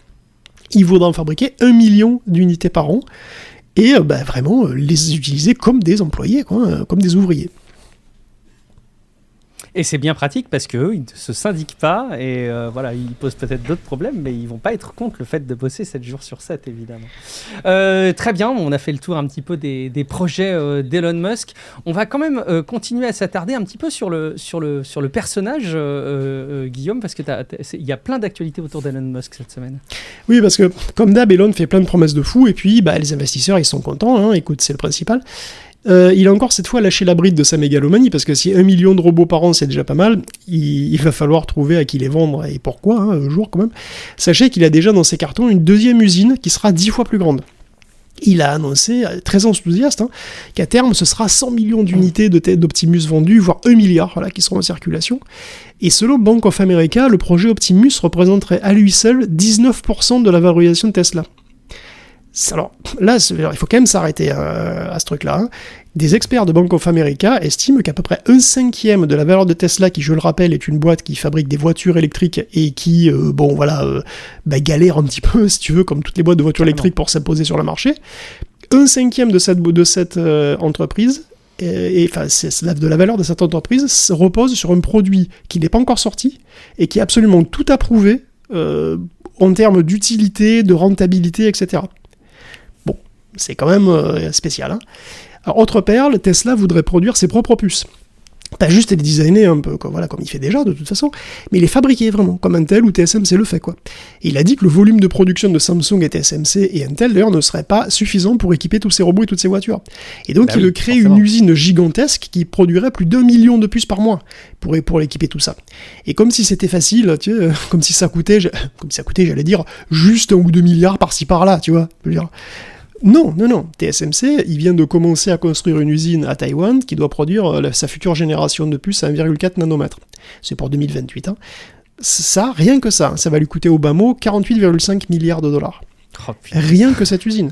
Il faudra en fabriquer 1 million d'unités par an, et vraiment les utiliser comme des employés, quoi, comme des ouvriers.
Et c'est bien pratique parce qu'eux, ils ne se syndiquent pas et ils posent peut-être d'autres problèmes, mais ils ne vont pas être contre le fait de bosser 7 jours sur 7, évidemment. Très bien, on a fait le tour un petit peu des projets d'Elon Musk. On va quand même continuer à s'attarder un petit peu sur le personnage, Guillaume, parce qu'il y a plein d'actualités autour d'Elon Musk cette semaine.
Oui, parce que comme d'hab, Elon fait plein de promesses de fou, et puis les investisseurs, ils sont contents, écoute, c'est le principal. Il a encore cette fois lâché la bride de sa mégalomanie, parce que si 1 million de robots par an c'est déjà pas mal, il va falloir trouver à qui les vendre et pourquoi, un jour quand même. Sachez qu'il a déjà dans ses cartons une deuxième usine qui sera 10 fois plus grande. Il a annoncé, très enthousiaste, qu'à terme ce sera 100 millions d'unités d'Optimus vendues, voire 1 milliard qui seront en circulation. Et selon Bank of America, le projet Optimus représenterait à lui seul 19% de la valorisation de Tesla. Alors là, il faut quand même s'arrêter à ce truc-là. Des experts de Bank of America estiment qu'à peu près 1/5 de la valeur de Tesla, qui, je le rappelle, est une boîte qui fabrique des voitures électriques et qui, galère un petit peu, si tu veux, comme toutes les boîtes de voitures électriques pour s'imposer sur le marché. 1/5 de cette entreprise, de la valeur de cette entreprise, repose sur un produit qui n'est pas encore sorti et qui est absolument tout approuvé en termes d'utilité, de rentabilité, etc. Bon, c'est quand même spécial, hein. Alors, autre perle, Tesla voudrait produire ses propres puces. Pas juste les designer un peu, comme il fait déjà de toute façon, mais les fabriquer vraiment, comme Intel ou TSMC le fait, quoi. Et il a dit que le volume de production de Samsung et TSMC et Intel, d'ailleurs, ne serait pas suffisant pour équiper tous ces robots et toutes ces voitures. Et donc, il crée une usine gigantesque qui produirait plus d'1 million de puces par mois pour équiper tout ça. Et comme si c'était facile, tu sais, comme si ça coûtait, j'allais dire, juste 1 ou 2 milliards par-ci par-là, tu vois, je veux dire. Non. TSMC, il vient de commencer à construire une usine à Taïwan qui doit produire sa future génération de puces à 1,4 nanomètres. C'est pour 2028. Hein. Ça, rien que ça va lui coûter au bas mot 48,5 milliards de dollars. Rien que cette usine.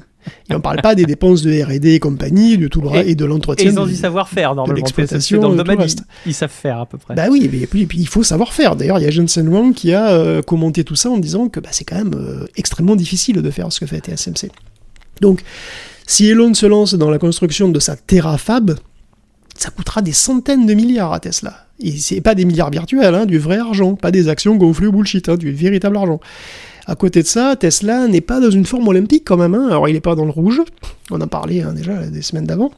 Et on ne parle pas des dépenses de R&D et compagnie, de tout le reste, et de l'entretien.
Et ils ont du savoir-faire, normalement.
De l'exploitation,
dans le domaine,
ils
savent faire à peu près.
Bah oui, et puis il faut savoir faire. D'ailleurs, il y a Jensen Huang qui a commenté tout ça en disant que c'est quand même extrêmement difficile de faire ce que fait TSMC. Donc, si Elon se lance dans la construction de sa Terafab, ça coûtera des centaines de milliards à Tesla. Et c'est pas des milliards virtuels, hein, du vrai argent, pas des actions gonflées au bullshit, hein, du véritable argent. À côté de ça, Tesla n'est pas dans une forme olympique quand même, hein. Alors il n'est pas dans le rouge, on en parlait déjà des semaines d'avant,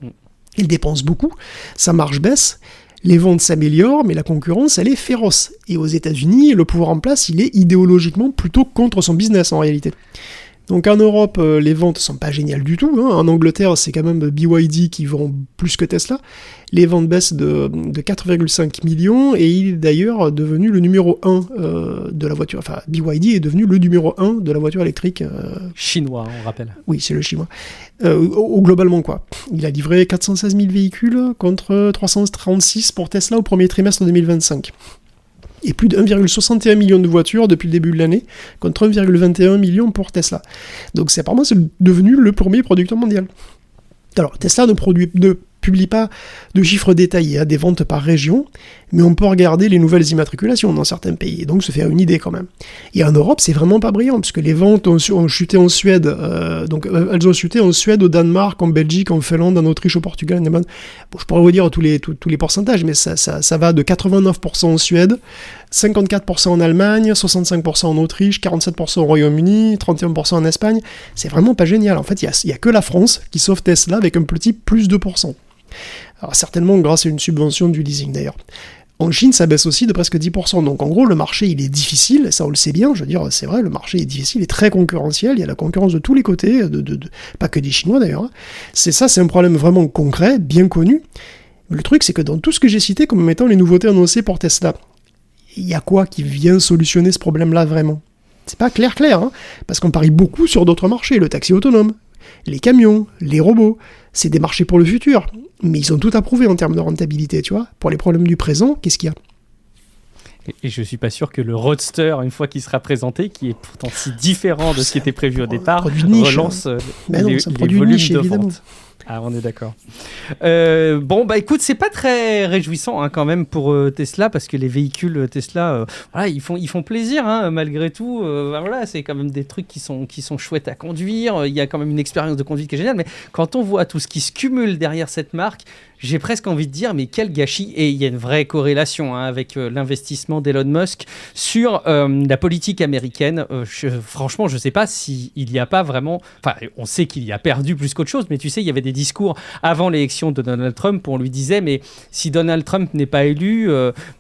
il dépense beaucoup, sa marge baisse, les ventes s'améliorent, mais la concurrence, elle est féroce. Et aux États-Unis, le pouvoir en place, il est idéologiquement plutôt contre son business en réalité. Donc en Europe, les ventes sont pas géniales du tout, hein. En Angleterre, c'est quand même BYD qui vend plus que Tesla. Les ventes baissent de 4,5 millions et il est d'ailleurs devenu le numéro 1 de la voiture. Enfin, BYD est devenu le numéro 1 de la voiture électrique.
Chinois, on rappelle.
Oui, c'est le chinois. Globalement, quoi. Il a livré 416 000 véhicules contre 336 pour Tesla au premier trimestre 2025. Et plus de 1,61 million de voitures depuis le début de l'année, contre 1,21 million pour Tesla. Donc apparemment c'est devenu le premier producteur mondial. Alors Tesla ne publie pas de chiffres détaillés, hein, des ventes par région, mais on peut regarder les nouvelles immatriculations dans certains pays, et donc se faire une idée quand même. Et en Europe, c'est vraiment pas brillant, puisque les ventes ont chuté en Suède, elles ont chuté en Suède, au Danemark, en Belgique, en Finlande, en Autriche, au Portugal, en Allemagne. Bon, je pourrais vous dire tous les pourcentages, mais ça va de 89% en Suède, 54% en Allemagne, 65% en Autriche, 47% au Royaume-Uni, 31% en Espagne. C'est vraiment pas génial. En fait, il y a que la France qui sauve Tesla avec un petit plus 2%. Alors certainement grâce à une subvention du leasing d'ailleurs. En Chine, ça baisse aussi de presque 10%. Donc en gros, le marché, il est difficile, ça on le sait bien, je veux dire, c'est vrai, le marché est difficile, il est très concurrentiel, il y a la concurrence de tous les côtés, pas que des Chinois d'ailleurs. C'est un problème vraiment concret, bien connu. Mais le truc, c'est que dans tout ce que j'ai cité comme étant les nouveautés annoncées pour Tesla, il y a quoi qui vient solutionner ce problème-là vraiment ? C'est pas clair, hein, parce qu'on parie beaucoup sur d'autres marchés, le taxi autonome, les camions, les robots, c'est des marchés pour le futur, mais ils sont tout approuvés en termes de rentabilité, tu vois. Pour les problèmes du présent, qu'est-ce qu'il y a ?
Et je suis pas sûr que le Roadster, une fois qu'il sera présenté, qui est pourtant si différent de ce qui était prévu au départ, relance les volumes de vente. Ah, on est d'accord. Écoute, c'est pas très réjouissant hein, quand même pour Tesla, parce que les véhicules Tesla, ils font plaisir hein, malgré tout. C'est quand même des trucs qui sont chouettes à conduire. Il y a quand même une expérience de conduite qui est géniale. Mais quand on voit tout ce qui se cumule derrière cette marque, j'ai presque envie de dire, mais quel gâchis. Et il y a une vraie corrélation hein, avec l'investissement d'Elon Musk sur la politique américaine. Franchement, je ne sais pas s'il n'y a pas vraiment... Enfin, on sait qu'il y a perdu plus qu'autre chose, mais tu sais, il y avait des discours avant l'élection de Donald Trump où on lui disait, mais si Donald Trump n'est pas élu,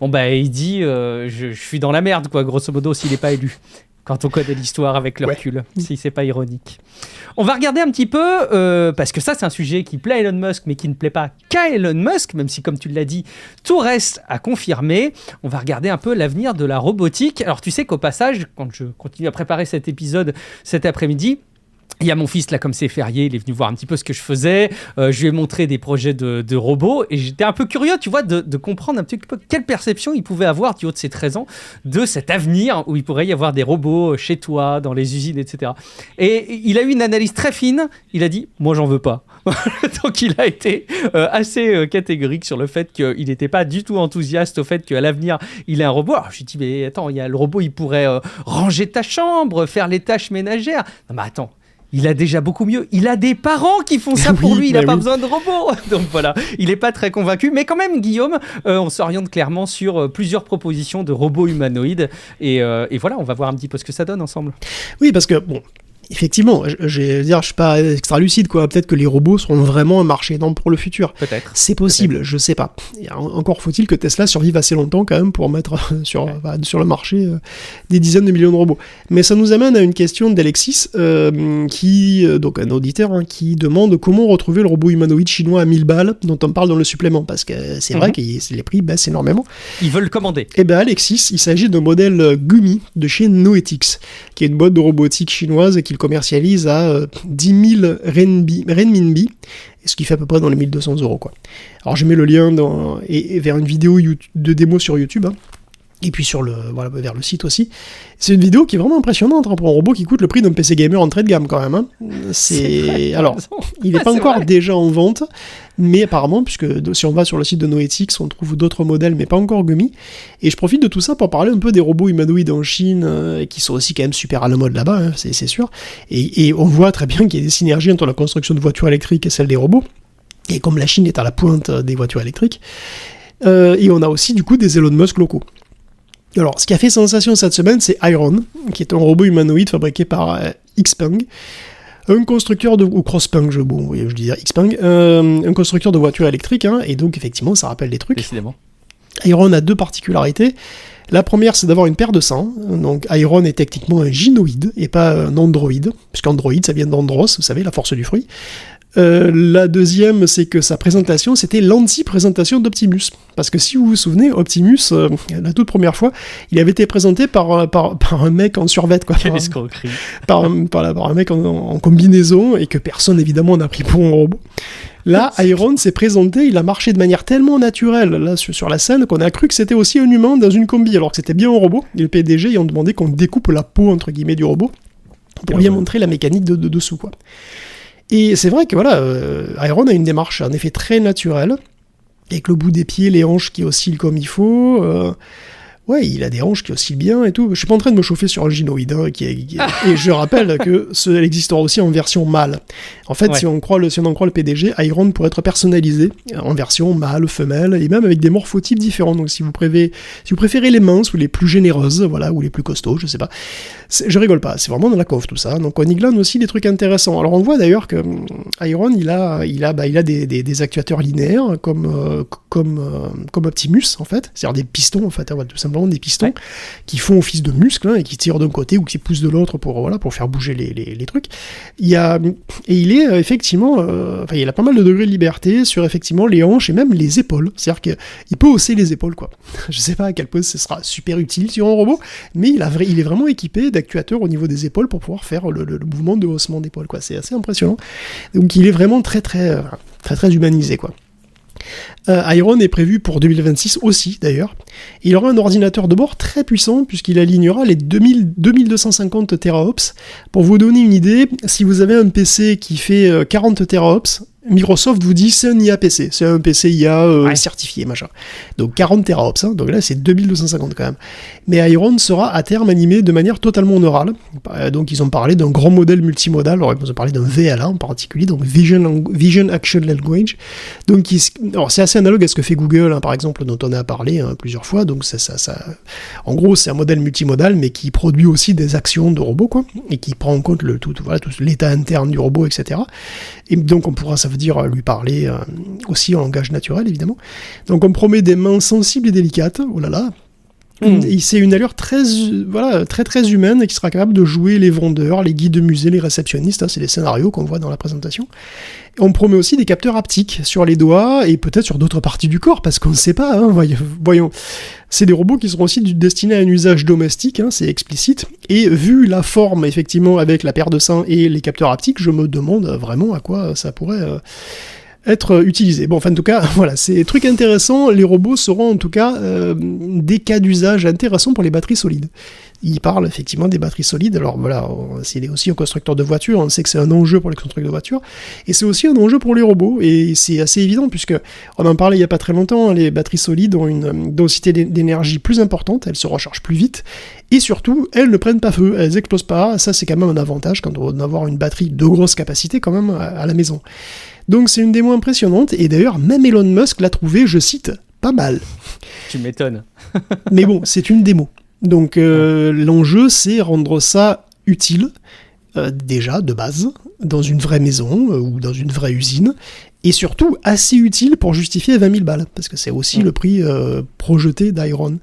il dit, je suis dans la merde, quoi, grosso modo, s'il n'est pas élu. Quand on connaît l'histoire avec le recul, si c'est pas ironique. On va regarder un petit peu, parce que ça c'est un sujet qui plaît à Elon Musk, mais qui ne plaît pas qu'à Elon Musk, même si comme tu l'as dit, tout reste à confirmer. On va regarder un peu l'avenir de la robotique. Alors tu sais qu'au passage, quand je continue à préparer cet épisode cet après-midi, il y a mon fils, là, comme c'est férié, il est venu voir un petit peu ce que je faisais. Je lui ai montré des projets de robots et j'étais un peu curieux, tu vois, de comprendre un petit peu quelle perception il pouvait avoir, du haut de ses 13 ans, de cet avenir où il pourrait y avoir des robots chez toi, dans les usines, etc. Et il a eu une analyse très fine. Il a dit, moi, j'en veux pas. Donc il a été assez catégorique sur le fait qu'il n'était pas du tout enthousiaste au fait qu'à l'avenir il ait un robot. Alors je lui dis mais attends, le robot il pourrait ranger ta chambre, faire les tâches ménagères. Non mais attends. Il a déjà beaucoup mieux. Il a des parents qui font ça pour lui. Il n'a pas besoin de robots. Donc voilà, il n'est pas très convaincu. Mais quand même, Guillaume, on s'oriente clairement sur plusieurs propositions de robots humanoïdes. Et voilà, on va voir un petit peu ce que ça donne ensemble.
Oui, parce que, bon, effectivement, je suis pas extra lucide, quoi. Peut-être que les robots seront vraiment un marché énorme pour le futur.
Peut-être.
C'est possible, je sais pas. Et encore faut-il que Tesla survive assez longtemps quand même pour mettre sur le marché des dizaines de millions de robots. Mais ça nous amène à une question d'Alexis, donc un auditeur, qui demande comment retrouver le robot humanoïde chinois à 1000 balles dont on parle dans le supplément, parce que c'est vrai que les prix baissent énormément.
Ils veulent commander.
Eh ben Alexis, il s'agit d'un modèle Gumi de chez Noetix, qui est une boîte de robotique chinoise qu'il commercialise à 10 000 renminbi, ce qui fait à peu près dans les 1200 €, quoi. Alors je mets le lien vers une vidéo de démo sur YouTube, hein. Et puis vers le site aussi. C'est une vidéo qui est vraiment impressionnante pour un robot qui coûte le prix d'un PC gamer entrée de gamme quand même. Hein. Alors, il n'est pas encore déjà en vente, mais apparemment, puisque si on va sur le site de Noetix, on trouve d'autres modèles, mais pas encore Gumi. Et je profite de tout ça pour parler un peu des robots humanoïdes en Chine, qui sont aussi quand même super à la mode là-bas, hein, c'est sûr. Et on voit très bien qu'il y a des synergies entre la construction de voitures électriques et celle des robots. Et comme la Chine est à la pointe des voitures électriques, et on a aussi du coup des Elon Musk locaux. Alors, ce qui a fait sensation cette semaine, c'est Iron, qui est un robot humanoïde fabriqué par Xpeng, un constructeur ou Crosspeng, je dis Xpeng, un constructeur de voitures électriques, hein, et donc effectivement, ça rappelle des trucs.
Décidément.
Iron a deux particularités. La première, c'est d'avoir une paire de seins. Donc, Iron est techniquement un gynoïde et pas un androïde, puisqu'android, ça vient d'andros, vous savez, la force du fruit. La deuxième, c'est que sa présentation, c'était l'anti-présentation d'Optimus. Parce que si vous vous souvenez, Optimus, la toute première fois, il avait été présenté par un mec en survêt, quoi.
Quelle escroquerie.
Par un mec en combinaison, et que personne, évidemment, n'a pris pour un robot. Là, Iron s'est présenté, il a marché de manière tellement naturelle là, sur la scène qu'on a cru que c'était aussi un humain dans une combi, alors que c'était bien un robot. Et le PDG, ils ont demandé qu'on découpe la peau, entre guillemets, du robot, pour bien montrer la mécanique de dessous, quoi. Et c'est vrai que voilà, Iron a une démarche en effet très naturelle, avec le bout des pieds, les hanches qui oscillent comme il faut. Ouais, il a des hanches qui oscillent bien et tout. Je suis pas en train de me chauffer sur un gynoïde, hein, et je rappelle que elle existera aussi en version mâle. En fait, si on en croit le PDG, Iron pourrait être personnalisé en version mâle, femelle, et même avec des morphotypes différents. Donc si vous préférez les minces ou les plus généreuses, voilà, ou les plus costauds, je sais pas. Je rigole pas, c'est vraiment dans la coffre tout ça. Donc on y glane aussi des trucs intéressants. Alors on voit d'ailleurs que Iron, il a des actuateurs linéaires comme Optimus en fait, c'est-à-dire des pistons en fait, voilà, tout simplement des pistons qui font office de muscles, hein, et qui tirent d'un côté ou qui poussent de l'autre pour faire bouger les trucs. Il est effectivement, il a pas mal de degrés de liberté sur effectivement les hanches et même les épaules. C'est-à-dire qu'il peut hausser les épaules, quoi. Je sais pas à quel point ce sera super utile sur un robot, mais il est vraiment équipé d'actuateurs au niveau des épaules pour pouvoir faire le mouvement de haussement d'épaule, quoi. C'est assez impressionnant. Donc il est vraiment très très humanisé, quoi. Iron est prévu pour 2026 aussi d'ailleurs. Il aura un ordinateur de bord très puissant puisqu'il alignera les 2250 teraops. Pour vous donner une idée, si vous avez un PC qui fait 40 teraops, Microsoft vous dit c'est un IA PC, c'est un PC IA certifié, machin. Donc 40 teraops, hein, donc là c'est 2250 quand même. Mais Iron sera à terme animé de manière totalement neurale. Donc ils ont parlé d'un grand modèle multimodal, alors ils ont parlé d'un VLA en particulier, donc Vision Action Language. Donc alors c'est assez analogue à ce que fait Google, hein, par exemple, dont on a parlé plusieurs fois. Donc ça, en gros c'est un modèle multimodal, mais qui produit aussi des actions de robots, quoi, et qui prend en compte tout l'état interne du robot, etc. Et donc ça veut dire lui parler aussi en langage naturel, évidemment. Donc on promet des mains sensibles et délicates, oh là là. C'est une allure très très humaine, qui sera capable de jouer les vendeurs, les guides de musée, les réceptionnistes, hein, c'est les scénarios qu'on voit dans la présentation. On promet aussi des capteurs haptiques sur les doigts et peut-être sur d'autres parties du corps, parce qu'on ne sait pas, hein, voyons. C'est des robots qui seront aussi destinés à un usage domestique, hein, c'est explicite, et vu la forme, effectivement, avec la paire de seins et les capteurs haptiques, je me demande vraiment à quoi ça pourrait être utilisé. Bon, enfin, en tout cas, voilà, c'est des trucs intéressants. Les robots seront, en tout cas, des cas d'usage intéressants pour les batteries solides. il parle effectivement des batteries solides. Alors voilà, c'est aussi un constructeur de voitures, on sait que c'est un enjeu pour les constructeurs de voitures, et c'est aussi un enjeu pour les robots, et c'est assez évident, puisque on en parlait il n'y a pas très longtemps, les batteries solides ont une densité d'énergie plus importante, elles se rechargent plus vite, et surtout, elles ne prennent pas feu, elles explosent pas, ça c'est quand même un avantage quand on veut avoir une batterie de grosse capacité quand même à la maison. Donc c'est une démo impressionnante, et d'ailleurs même Elon Musk l'a trouvé, je cite, pas mal.
Tu m'étonnes.
Mais bon, c'est une démo. Donc l'enjeu, c'est rendre ça utile, déjà, de base, dans une vraie maison ou dans une vraie usine, et surtout assez utile pour justifier 20 000 balles, parce que c'est aussi le prix projeté d'Iron.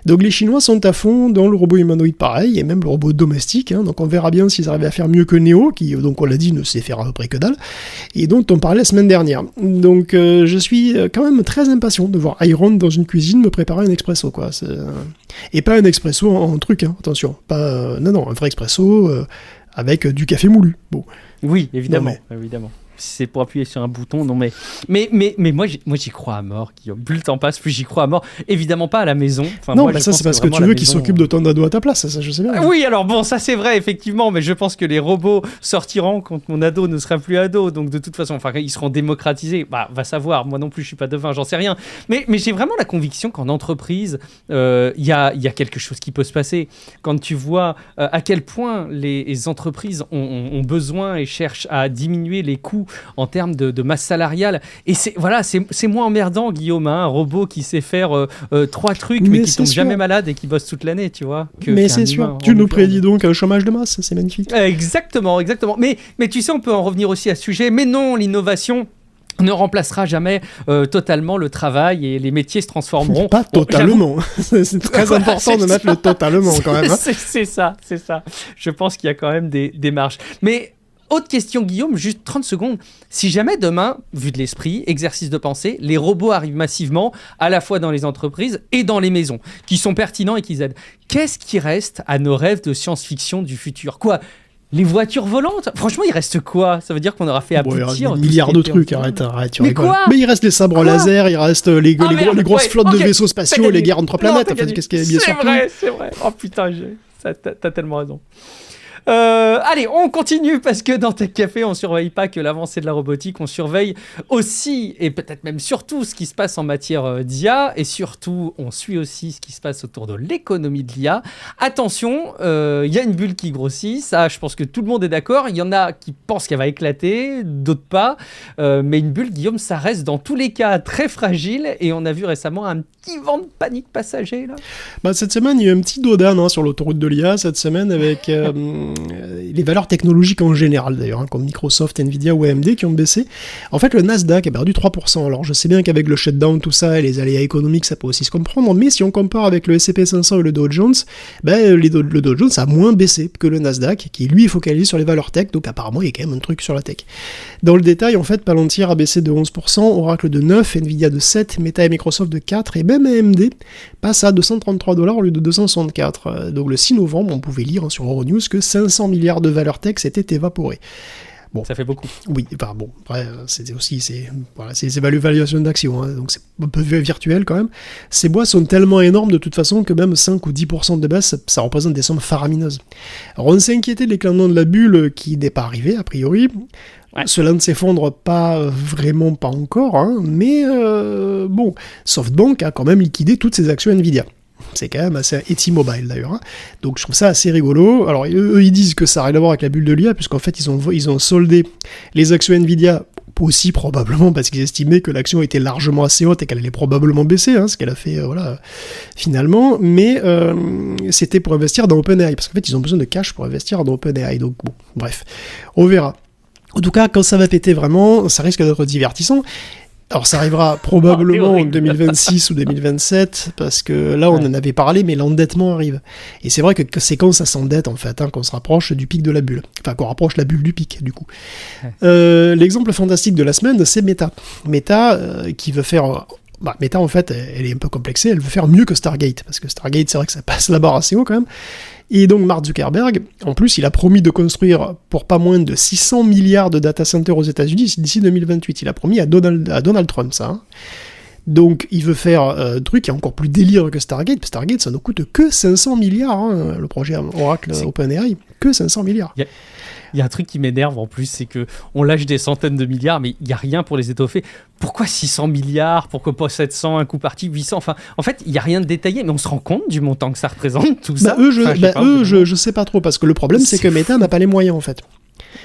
Donc les Chinois sont à fond dans le robot humanoïde pareil, et même le robot domestique, hein, donc on verra bien s'ils arrivent à faire mieux que Neo, qui, donc on l'a dit, ne sait faire à peu près que dalle, et dont on parlait la semaine dernière. Donc je suis quand même très impatient de voir Iron dans une cuisine me préparer un expresso, quoi. Et pas un expresso en truc, hein, attention, pas non, un vrai expresso avec du café moulu. Bon.
Oui, évidemment,
Non, mais...
évidemment. Si c'est pour appuyer sur un bouton, non mais moi j'y crois à mort, Guillaume. Plus le temps passe, plus j'y crois à mort. Évidemment pas à la maison. Enfin,
non,
moi,
mais ça c'est parce que tu veux qu'ils s'occupent de ton ado à ta place, ça je sais bien.
Oui, alors bon, ça c'est vrai effectivement, mais je pense que les robots sortiront quand mon ado ne sera plus ado, donc de toute façon, enfin ils seront démocratisés. Bah, va savoir. Moi non plus, je suis pas devin, j'en sais rien. Mais j'ai vraiment la conviction qu'en entreprise, il y a quelque chose qui peut se passer. Quand tu vois à quel point les entreprises ont besoin et cherchent à diminuer les coûts en termes de masse salariale. Et c'est moins emmerdant, Guillaume, hein, un robot qui sait faire 3 trucs, mais qui tombe jamais malade et qui bosse toute l'année, tu vois.
Mais c'est sûr. Tu nous prédis donc un chômage de masse, c'est magnifique.
Exactement. Mais tu sais, on peut en revenir aussi à ce sujet. Mais non, l'innovation ne remplacera jamais totalement le travail et les métiers se transformeront.
Pas totalement. C'est très important de mettre le totalement quand même. Hein.
C'est ça. Je pense qu'il y a quand même des marges. Mais autre question, Guillaume, juste 30 secondes. Si jamais demain, vue de l'esprit, exercice de pensée, les robots arrivent massivement, à la fois dans les entreprises et dans les maisons, qui sont pertinents et qui aident, qu'est-ce qui reste à nos rêves de science-fiction du futur ? Quoi ? Les voitures volantes ? Franchement, il reste quoi ? Ça veut dire qu'on aura fait aboutir...
il y a des milliards de trucs, arrête, tu
mais
rigoles.
quoi ?
Mais il reste les sabres laser, il reste les grosses flottes de vaisseaux spatiaux, les guerres entre planètes, en fait, qu'est-ce qu'il y a bien sûr.
C'est vrai. Oh putain, t'as tellement raison. Allez, on continue parce que dans Tech Café, on surveille pas que l'avancée de la robotique, on surveille aussi et peut-être même surtout ce qui se passe en matière d'IA et surtout on suit aussi ce qui se passe autour de l'économie de l'IA. Attention, il y a une bulle qui grossit, ça je pense que tout le monde est d'accord, il y en a qui pensent qu'elle va éclater, d'autres pas, mais une bulle, Guillaume, ça reste dans tous les cas très fragile et on a vu récemment un petit vent de panique passager là.
Bah, cette semaine, il y a eu un petit dodan sur l'autoroute de l'IA cette semaine avec les valeurs technologiques en général d'ailleurs, hein, comme Microsoft, Nvidia ou AMD qui ont baissé. En fait, le Nasdaq a perdu 3%. Alors je sais bien qu'avec le shutdown, tout ça, et les aléas économiques, ça peut aussi se comprendre, mais si on compare avec le S&P 500 et le Dow Jones, le Dow Jones a moins baissé que le Nasdaq, qui lui est focalisé sur les valeurs tech, donc apparemment il y a quand même un truc sur la tech. Dans le détail, en fait, Palantir a baissé de 11%, Oracle de 9%, Nvidia de 7%, Meta et Microsoft de 4%, et même AMD passe à $233 au lieu de 264. Donc le 6 novembre, on pouvait lire sur Euronews que 500 milliards de valeurs tech s'étaient évaporés.
Bon. Ça fait beaucoup.
Oui, enfin bon, après, c'est aussi, c'est évaluation d'actions, hein, donc c'est un peu virtuel quand même. Ces boîtes sont tellement énormes de toute façon que même 5 ou 10% de baisse, ça représente des sommes faramineuses. Alors on s'est inquiété de l'éclatement de la bulle qui n'est pas arrivé, a priori. Ouais. Cela ne s'effondre pas vraiment, pas encore, hein, mais bon, SoftBank a quand même liquidé toutes ses actions Nvidia. C'est quand même assez T-Mobile d'ailleurs. Hein. Donc je trouve ça assez rigolo. Alors eux ils disent que ça n'a rien à voir avec la bulle de l'IA, puisqu'en fait ils ont soldé les actions Nvidia aussi probablement parce qu'ils estimaient que l'action était largement assez haute et qu'elle allait probablement baisser, hein, ce qu'elle a fait finalement, mais c'était pour investir dans OpenAI, parce qu'en fait ils ont besoin de cash pour investir dans OpenAI. Donc bon, bref, on verra. En tout cas, quand ça va péter vraiment, ça risque d'être divertissant. Alors ça arrivera probablement en 2026 ou 2027, parce que là on en avait parlé, mais l'endettement arrive. Et c'est vrai que c'est quand ça s'endette en fait, hein, qu'on se rapproche du pic de la bulle. Enfin qu'on rapproche la bulle du pic du coup. L'exemple fantastique de la semaine, c'est Meta. Meta qui veut faire... Meta en fait, elle est un peu complexée, elle veut faire mieux que Stargate, parce que Stargate c'est vrai que ça passe la barre assez haut quand même. Et donc Mark Zuckerberg, en plus, il a promis de construire pour pas moins de 600 milliards de data centers aux États-Unis d'ici 2028. Il a promis à Donald Trump ça. Hein. Donc il veut faire un truc qui est encore plus délire que Stargate. Stargate, ça ne coûte que 500 milliards, hein, le projet Oracle OpenAI, que 500 milliards.
Il y a un truc qui m'énerve en plus, c'est qu'on lâche des centaines de milliards, mais il n'y a rien pour les étoffer. Pourquoi 600 milliards? Pourquoi pas 700, un coup parti, 800? Enfin, en fait, il n'y a rien de détaillé, mais on se rend compte du montant que ça représente, tout ça.
Je sais pas trop, parce que le problème, c'est que Meta n'a pas les moyens, en fait.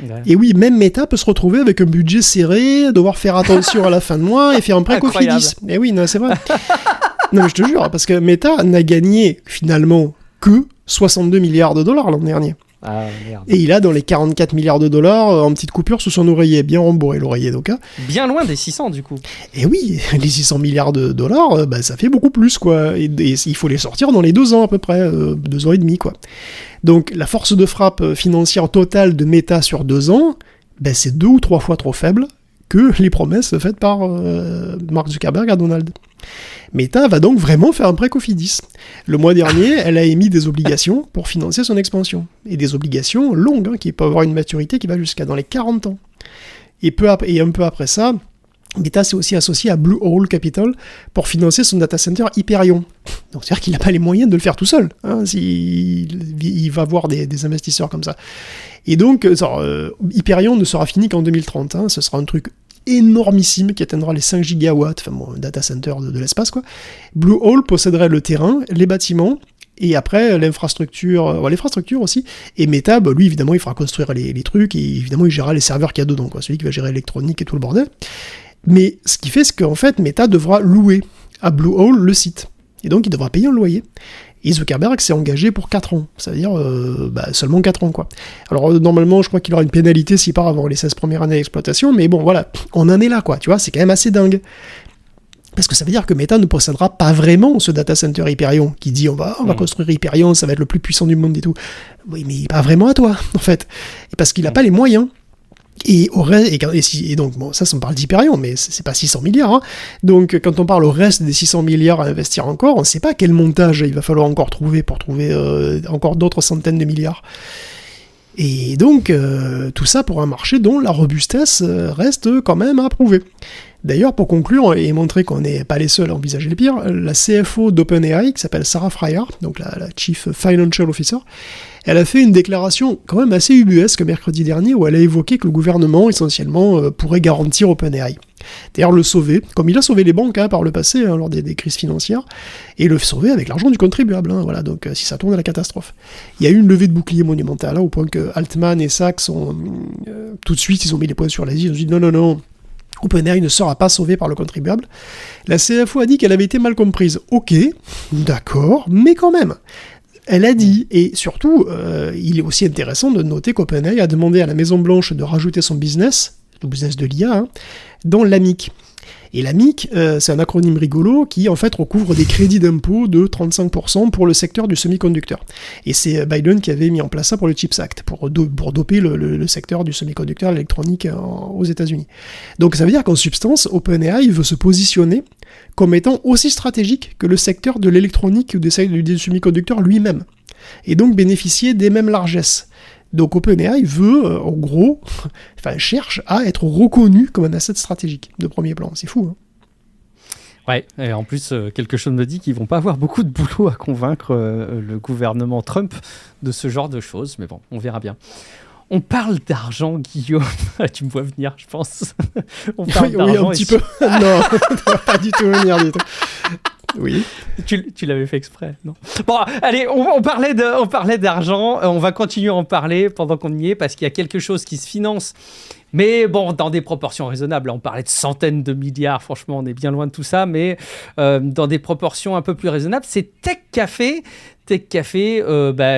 Ouais. Et oui, même Meta peut se retrouver avec un budget serré, devoir faire attention à la fin de mois et faire un prêt Cofidis. Et oui, non, c'est vrai. Non, mais je te jure, parce que Meta n'a gagné finalement que 62 milliards de dollars l'an dernier.
Ah, merde.
Et il a dans les 44 milliards de dollars en petite coupure sous son oreiller, bien rembourré l'oreiller d'Oka.
Bien loin des 600 du coup.
Et oui, les 600 milliards de dollars, ça fait beaucoup plus quoi. Et il faut les sortir dans les 2 ans à peu près, 2 ans et demi quoi. Donc la force de frappe financière totale de Meta sur 2 ans, c'est 2 ou 3 fois trop faible que les promesses faites par Mark Zuckerberg à Donald. Meta va donc vraiment faire un prêt Cofidis. Le mois dernier, elle a émis des obligations pour financer son expansion. Et des obligations longues, qui peuvent avoir une maturité qui va jusqu'à dans les 40 ans. Et un peu après ça, Meta s'est aussi associé à Blue Hole Capital pour financer son data center Hyperion. Donc c'est-à-dire qu'il n'a pas les moyens de le faire tout seul, hein, il va voir des investisseurs comme ça. Et donc, Hyperion ne sera fini qu'en 2030, hein, ce sera un truc énormissime qui atteindra les 5 gigawatts, enfin bon, un data center de l'espace quoi. Blue Hole posséderait le terrain, les bâtiments, et après l'infrastructure aussi, et Meta, lui évidemment il fera construire les trucs, et évidemment il gérera les serveurs qu'il y a dedans, quoi, celui qui va gérer l'électronique et tout le bordel. Mais ce qui fait, c'est qu'en fait Meta devra louer à Blue Hole le site, et donc il devra payer un loyer. Et Zuckerberg s'est engagé pour 4 ans, ça veut dire seulement 4 ans quoi. Alors normalement je crois qu'il aura une pénalité s'il part avant les 16 premières années d'exploitation, mais bon voilà, on en est là quoi, tu vois, c'est quand même assez dingue. Parce que ça veut dire que Meta ne possédera pas vraiment ce data center Hyperion, qui dit on va construire Hyperion, ça va être le plus puissant du monde et tout. Oui mais pas vraiment à toi en fait, et parce qu'il n'a pas les moyens. Et donc, bon, ça me parle d'Hyperion, mais c'est pas 600 milliards. Hein. Donc, quand on parle au reste des 600 milliards à investir encore, on ne sait pas quel montage il va falloir encore trouver pour trouver encore d'autres centaines de milliards. Et donc, tout ça pour un marché dont la robustesse reste quand même à prouver. D'ailleurs, pour conclure et montrer qu'on n'est pas les seuls à envisager le pire, la CFO d'OpenAI, qui s'appelle Sarah Friar, donc la Chief Financial Officer, elle a fait une déclaration quand même assez ubuesque mercredi dernier où elle a évoqué que le gouvernement, essentiellement, pourrait garantir OpenAI. D'ailleurs, le sauver, comme il a sauvé les banques par le passé, lors des crises financières, et le sauver avec l'argent du contribuable, voilà, donc si ça tourne à la catastrophe. Il y a eu une levée de bouclier monumentale, au point que Altman et Sachs ont tout de suite, ils ont mis les points sur l'Asie, ils ont dit non, OpenAI ne sera pas sauvé par le contribuable. La CFO a dit qu'elle avait été mal comprise. Ok, d'accord, mais quand même. Elle a dit, et surtout, il est aussi intéressant de noter qu'OpenAI a demandé à la Maison-Blanche de rajouter son business, le business de l'IA, dans l'AMIC. Et l'AMIC, c'est un acronyme rigolo qui, en fait, recouvre des crédits d'impôt de 35% pour le secteur du semi-conducteur. Et c'est Biden qui avait mis en place ça pour le CHIPS Act, pour doper le secteur du semi-conducteur électronique aux États-Unis. Donc ça veut dire qu'en substance, OpenAI veut se positionner comme étant aussi stratégique que le secteur de l'électronique ou du semi-conducteur lui-même. Et donc bénéficier des mêmes largesses. Donc OpenAI veut, en gros, cherche à être reconnu comme un asset stratégique de premier plan. C'est fou, hein.
Ouais, et en plus, quelque chose me dit qu'ils vont pas avoir beaucoup de boulot à convaincre le gouvernement Trump de ce genre de choses, mais bon, on verra bien. On parle d'argent, Guillaume. Tu me vois venir, je pense. On parle d'argent. Oui, un petit peu. Non, pas du tout venir du tout. Oui. Tu l'avais fait exprès, non? Bon, allez, on parlait d'argent. On va continuer à en parler pendant qu'on y est, parce qu'il y a quelque chose qui se finance. Mais bon, dans des proportions raisonnables. On parlait de centaines de milliards. Franchement, on est bien loin de tout ça. Mais dans des proportions un peu plus raisonnables, c'est Tech Café. Tech Café,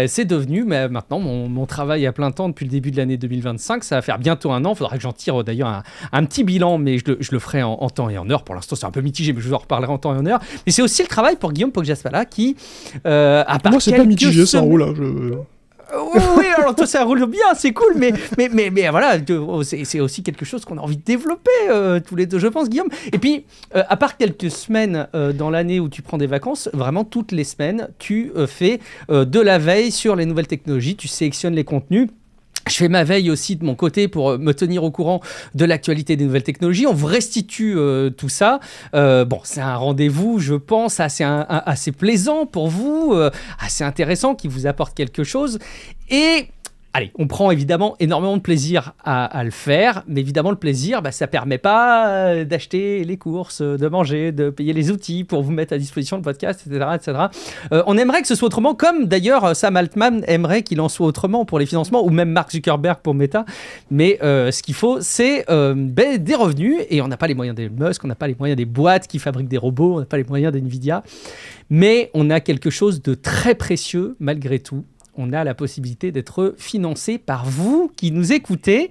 c'est devenu maintenant mon travail à plein temps depuis le début de l'année 2025. Ça va faire bientôt 1 an. Il faudra que j'en tire d'ailleurs un petit bilan, mais je le ferai en temps et en heure. Pour l'instant, c'est un peu mitigé, mais je vous en reparlerai en temps et en heure. Mais c'est aussi le travail pour Guillaume Poggiaspala qui, à part
moi, c'est pas mitigé, ça roule.
Oui, alors toi ça roule bien, c'est cool, mais voilà, c'est aussi quelque chose qu'on a envie de développer tous les deux, je pense, Guillaume. Et puis, à part quelques semaines dans l'année où tu prends des vacances, vraiment toutes les semaines, tu fais de la veille sur les nouvelles technologies, tu sélectionnes les contenus. Je fais ma veille aussi de mon côté pour me tenir au courant de l'actualité des nouvelles technologies. On vous restitue tout ça. C'est un rendez-vous, je pense, assez plaisant pour vous, assez intéressant, qui vous apporte quelque chose. Et allez, on prend évidemment énormément de plaisir à le faire, mais évidemment le plaisir, ça permet pas d'acheter les courses, de manger, de payer les outils pour vous mettre à disposition le podcast, etc. etc. On aimerait que ce soit autrement, comme d'ailleurs Sam Altman aimerait qu'il en soit autrement pour les financements, ou même Mark Zuckerberg pour Meta. Mais ce qu'il faut, c'est des revenus, et on n'a pas les moyens des Musk, on n'a pas les moyens des boîtes qui fabriquent des robots, on n'a pas les moyens d'NVIDIA, mais on a quelque chose de très précieux malgré tout. On a la possibilité d'être financé par vous qui nous écoutez.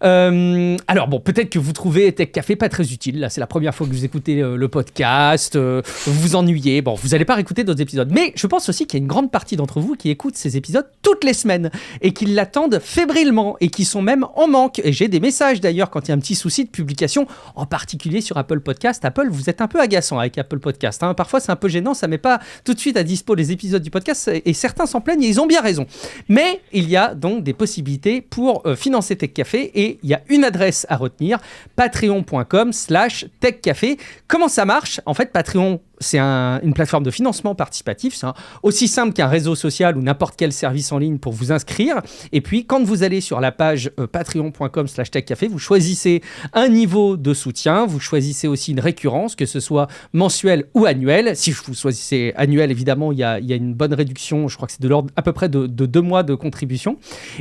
Alors bon, peut-être que vous trouvez Tech Café pas très utile. Là, c'est la première fois que vous écoutez le podcast. Vous vous ennuyez. Bon, vous n'allez pas réécouter d'autres épisodes. Mais je pense aussi qu'il y a une grande partie d'entre vous qui écoutent ces épisodes toutes les semaines et qui l'attendent fébrilement et qui sont même en manque. Et j'ai des messages d'ailleurs quand il y a un petit souci de publication, en particulier sur Apple Podcast. Apple, vous êtes un peu agaçant avec Apple Podcast. Hein. Parfois, c'est un peu gênant. Ça met pas tout de suite à dispo les épisodes du podcast et certains s'en plaignent et ils ont bien raison. Mais il y a donc des possibilités pour financer Tech Café et il y a une adresse à retenir, patreon.com/techcafé. Comment ça marche ? En fait, Patreon, c'est une plateforme de financement participatif. C'est aussi simple qu'un réseau social ou n'importe quel service en ligne pour vous inscrire. Et puis, quand vous allez sur la page patreon.com/techcafé, vous choisissez un niveau de soutien. Vous choisissez aussi une récurrence, que ce soit mensuelle ou annuelle. Si vous choisissez annuel, évidemment, il y a une bonne réduction. Je crois que c'est de l'ordre à peu près de 2 mois de contribution.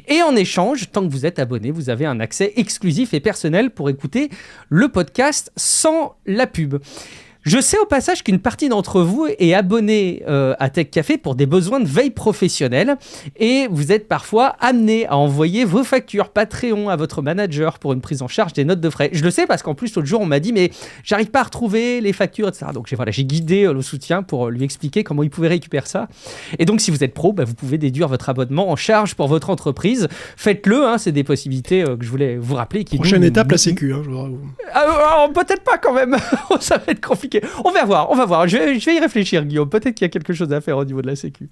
Et en échange, tant que vous êtes abonné, vous avez un accès exclusif et personnel pour écouter le podcast sans la pub. Je sais au passage qu'une partie d'entre vous est abonnée à Tech Café pour des besoins de veille professionnelle et vous êtes parfois amené à envoyer vos factures Patreon à votre manager pour une prise en charge des notes de frais. Je le sais parce qu'en plus l'autre jour on m'a dit mais j'arrive pas à retrouver les factures, etc. Donc j'ai guidé le soutien pour lui expliquer comment il pouvait récupérer ça. Et donc si vous êtes pro, vous pouvez déduire votre abonnement en charge pour votre entreprise. Faites-le, c'est des possibilités que je voulais vous rappeler.
Prochaine étape, la sécu.
Peut-être pas quand même, ça va être compliqué. On va voir. Je vais y réfléchir, Guillaume. Peut-être qu'il y a quelque chose à faire au niveau de la sécu.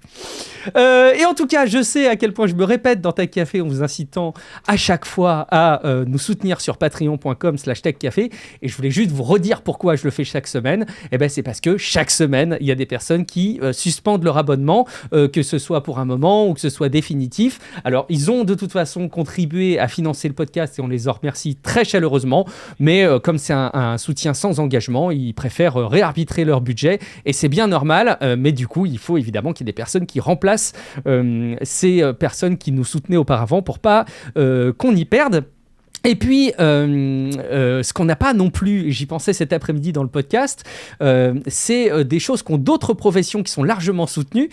Et en tout cas, je sais à quel point je me répète dans Tech Café en vous incitant à chaque fois à nous soutenir sur patreon.com/techcafé. Et je voulais juste vous redire pourquoi je le fais chaque semaine. C'est parce que chaque semaine, il y a des personnes qui suspendent leur abonnement, que ce soit pour un moment ou que ce soit définitif. Alors, ils ont de toute façon contribué à financer le podcast et on les en remercie très chaleureusement. Mais comme c'est un soutien sans engagement, ils préfèrent réarbitrer leur budget et c'est bien normal, mais du coup il faut évidemment qu'il y ait des personnes qui remplacent ces personnes qui nous soutenaient auparavant pour pas qu'on y perde. Et puis, ce qu'on n'a pas non plus, j'y pensais cet après-midi dans le podcast, c'est des choses qu'ont d'autres professions qui sont largement soutenues.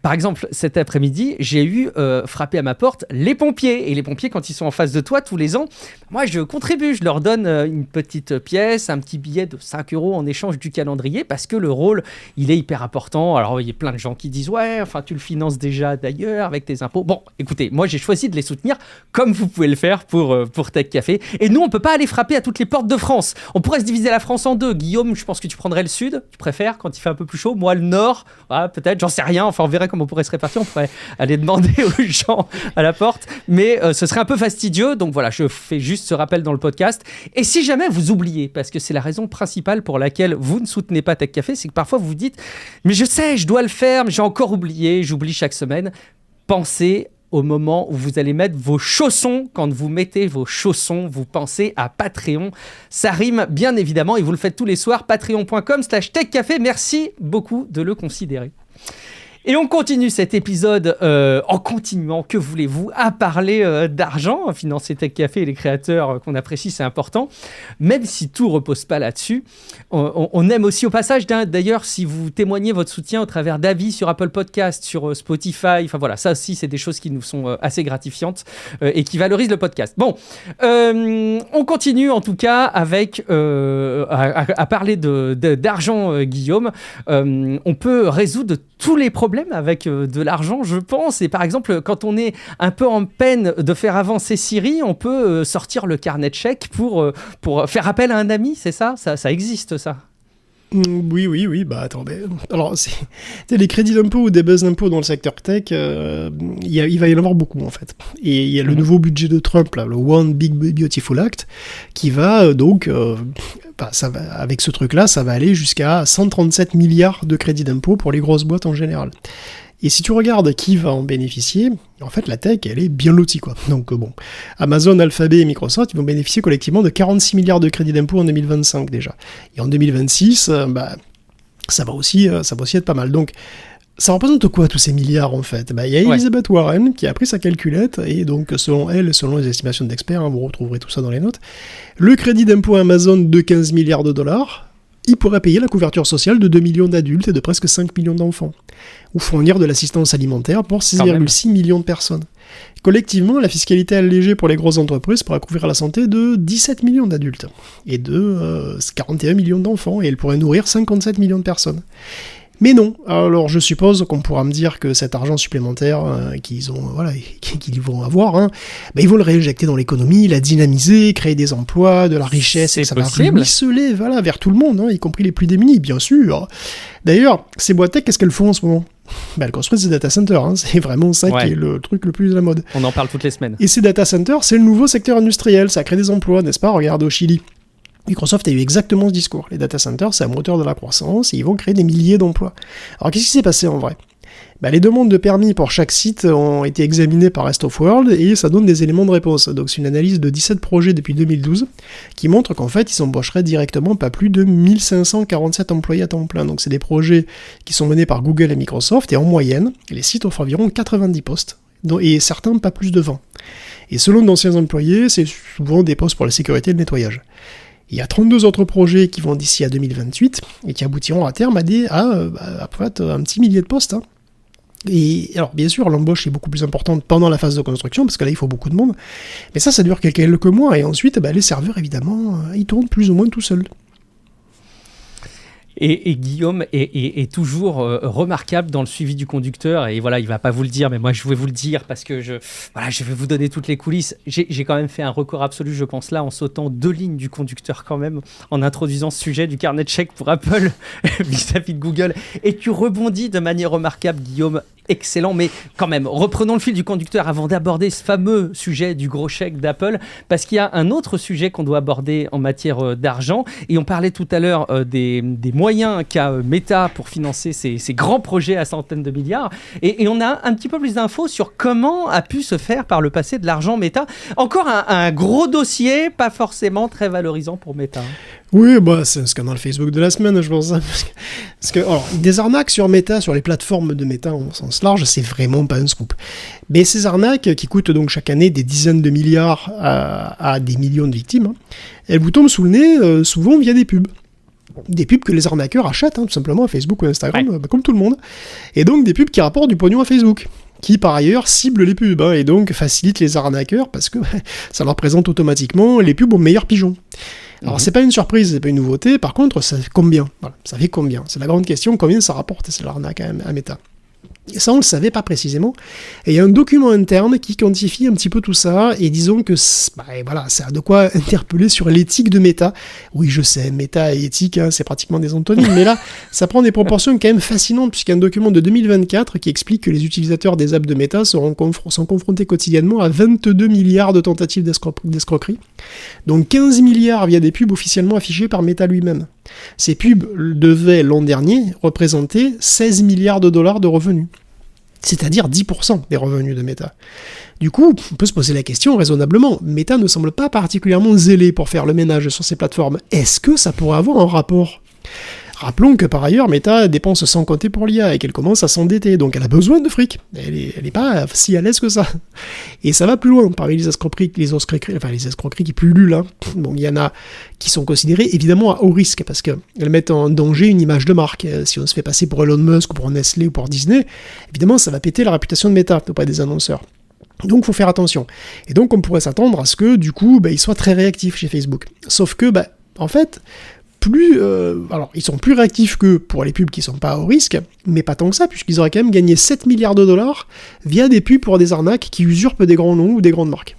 Par exemple, cet après-midi, j'ai eu frappé à ma porte les pompiers. Et les pompiers, quand ils sont en face de toi tous les ans, moi, je contribue. Je leur donne une petite pièce, un petit billet de 5 € en échange du calendrier parce que le rôle, il est hyper important. Alors, il y a plein de gens qui disent « Ouais, enfin, tu le finances déjà d'ailleurs avec tes impôts. » Bon, écoutez, moi, j'ai choisi de les soutenir comme vous pouvez le faire pour Tech Café. Et nous, on peut pas aller frapper à toutes les portes de France. On pourrait se diviser la France en deux. Guillaume, je pense que tu prendrais le sud. Tu préfères quand il fait un peu plus chaud. Moi, le nord. Peut-être, j'en sais rien. Enfin, on verrait comment on pourrait se répartir. On pourrait aller demander aux gens à la porte. Mais ce serait un peu fastidieux. Donc voilà, je fais juste ce rappel dans le podcast. Et si jamais vous oubliez, parce que c'est la raison principale pour laquelle vous ne soutenez pas Tech Café, c'est que parfois vous vous dites « Mais je sais, je dois le faire, mais j'ai encore oublié. J'oublie chaque semaine. » Pensez au moment où vous allez mettre vos chaussons. Quand vous mettez vos chaussons, vous pensez à Patreon. Ça rime bien évidemment et vous le faites tous les soirs. Patreon.com/techcafé. Merci beaucoup de le considérer. Et on continue cet épisode en continuant, que voulez-vous, à parler d'argent. Financer Tech Café et les créateurs qu'on apprécie, c'est important. Même si tout repose pas là-dessus, on aime aussi au passage, d'ailleurs, si vous témoignez votre soutien au travers d'avis sur Apple Podcast, sur Spotify, enfin voilà, ça aussi, c'est des choses qui nous sont assez gratifiantes et qui valorisent le podcast. Bon, on continue en tout cas avec, à parler d'argent, Guillaume. On peut résoudre tous les problèmes avec de l'argent, je pense. Et par exemple, quand on est un peu en peine de faire avancer Siri, on peut sortir le carnet de chèques pour faire appel à un ami, c'est ça ? Ça existe, ça ?
Oui, bah attends, alors les crédits d'impôt ou des baisses d'impôt dans le secteur tech, il va y en avoir beaucoup en fait. Et il y a le nouveau budget de Trump, là, le One Big Beautiful Act, qui va donc, avec ce truc-là, ça va aller jusqu'à 137 milliards de crédits d'impôt pour les grosses boîtes en général. Et si tu regardes qui va en bénéficier, en fait, la tech, elle est bien lotie, quoi. Donc bon, Amazon, Alphabet et Microsoft, ils vont bénéficier collectivement de 46 milliards de crédits d'impôt en 2025 déjà. Et en 2026, ça va aussi être pas mal. Donc, ça représente quoi, tous ces milliards, en fait ? Il y a Elizabeth Warren qui a pris sa calculette, et donc, selon elle, selon les estimations d'experts, vous retrouverez tout ça dans les notes, le crédit d'impôt Amazon de 15 milliards de dollars, il pourrait payer la couverture sociale de 2 millions d'adultes et de presque 5 millions d'enfants, ou fournir de l'assistance alimentaire pour 6,6 millions de personnes. Collectivement, la fiscalité allégée pour les grosses entreprises pourra couvrir la santé de 17 millions d'adultes et de 41 millions d'enfants, et elle pourrait nourrir 57 millions de personnes. Mais non, alors je suppose qu'on pourra me dire que cet argent supplémentaire qu'ils vont avoir, ils vont le réinjecter dans l'économie, la dynamiser, créer des emplois, de la richesse, et ça va ruisseler vers tout le monde, y compris les plus démunis, bien sûr. D'ailleurs, ces boîtes tech, qu'est-ce qu'elles font en ce moment ? Elles construisent des data centers, c'est vraiment ça qui est le truc le plus à la mode.
On en parle toutes les semaines.
Et ces data centers, c'est le nouveau secteur industriel, ça crée des emplois, n'est-ce pas ? Regarde au Chili. Microsoft a eu exactement ce discours. Les data centers, c'est un moteur de la croissance et ils vont créer des milliers d'emplois. Alors, qu'est-ce qui s'est passé en vrai ? Les demandes de permis pour chaque site ont été examinées par Rest of World et ça donne des éléments de réponse. Donc, c'est une analyse de 17 projets depuis 2012 qui montre qu'en fait, ils embaucheraient directement pas plus de 1547 employés à temps plein. Donc, c'est des projets qui sont menés par Google et Microsoft et en moyenne, les sites offrent environ 90 postes et certains pas plus de 20. Et selon d'anciens employés, c'est souvent des postes pour la sécurité et le nettoyage. Il y a 32 autres projets qui vont d'ici à 2028 et qui aboutiront à terme à un petit millier de postes. Et alors, bien sûr, l'embauche est beaucoup plus importante pendant la phase de construction, parce que là, il faut beaucoup de monde. Mais ça dure quelques mois, et ensuite, les serveurs, évidemment, ils tournent plus ou moins tout seuls.
Et Guillaume est toujours remarquable dans le suivi du conducteur, et voilà, il va pas vous le dire, mais moi je vais vous le dire parce que je vais vous donner toutes les coulisses. J'ai quand même fait un record absolu, je pense là, en sautant 2 lignes du conducteur quand même, en introduisant ce sujet du carnet de chèques pour Apple vis-à-vis de Google, et tu rebondis de manière remarquable, Guillaume. Excellent, mais quand même, reprenons le fil du conducteur avant d'aborder ce fameux sujet du gros chèque d'Apple, parce qu'il y a un autre sujet qu'on doit aborder en matière d'argent, et on parlait tout à l'heure des moyens qu'a Meta pour financer ces grands projets à centaines de milliards, et on a un petit peu plus d'infos sur comment a pu se faire par le passé de l'argent Meta. Encore un gros dossier, pas forcément très valorisant pour Meta.
Oui, c'est un scandale Facebook de la semaine, je pense. Parce que des arnaques sur Meta, sur les plateformes de Meta en sens large, c'est vraiment pas un scoop. Mais ces arnaques, qui coûtent donc chaque année des dizaines de milliards à des millions de victimes, elles vous tombent sous le nez souvent via des pubs. Des pubs que les arnaqueurs achètent, tout simplement à Facebook ou Instagram, comme tout le monde. Et donc des pubs qui rapportent du pognon à Facebook, qui par ailleurs ciblent les pubs, et donc facilitent les arnaqueurs, parce que ça leur présente automatiquement les pubs aux meilleurs pigeons. Alors, c'est pas une surprise, c'est pas une nouveauté, par contre, ça fait combien ? Voilà, ça fait combien ? C'est la grande question, combien ça rapporte, c'est l'arnaque à Meta. Et ça, on le savait pas précisément. Et il y a un document interne qui quantifie un petit peu tout ça, et disons que ça a de quoi interpeller sur l'éthique de Meta. Oui, je sais, Meta et éthique, c'est pratiquement des antonymes, mais là, ça prend des proportions quand même fascinantes, puisqu'il y a un document de 2024 qui explique que les utilisateurs des apps de Meta sont confrontés quotidiennement à 22 milliards de tentatives d'escroquerie, donc 15 milliards via des pubs officiellement affichées par Meta lui-même. Ces pubs devaient, l'an dernier, représenter 16 milliards de dollars de revenus, c'est-à-dire 10% des revenus de Meta. Du coup, on peut se poser la question raisonnablement. Meta ne semble pas particulièrement zélé pour faire le ménage sur ces plateformes. Est-ce que ça pourrait avoir un rapport ? Rappelons que par ailleurs, Meta dépense sans compter pour l'IA et qu'elle commence à s'endetter, donc elle a besoin de fric. Elle est pas si à l'aise que ça. Et ça va plus loin. Parmi les escroqueries qui pullulent là, il y en a qui sont considérées évidemment à haut risque parce qu'elles mettent en danger une image de marque. Si on se fait passer pour Elon Musk ou pour Nestlé ou pour Disney, évidemment ça va péter la réputation de Meta auprès des annonceurs. Donc il faut faire attention. Et donc on pourrait s'attendre à ce que du coup ils soient très réactifs chez Facebook. Sauf que en fait, ils sont plus réactifs que pour les pubs qui sont pas à haut risque, mais pas tant que ça, puisqu'ils auraient quand même gagné 7 milliards de dollars via des pubs pour des arnaques qui usurpent des grands noms ou des grandes marques.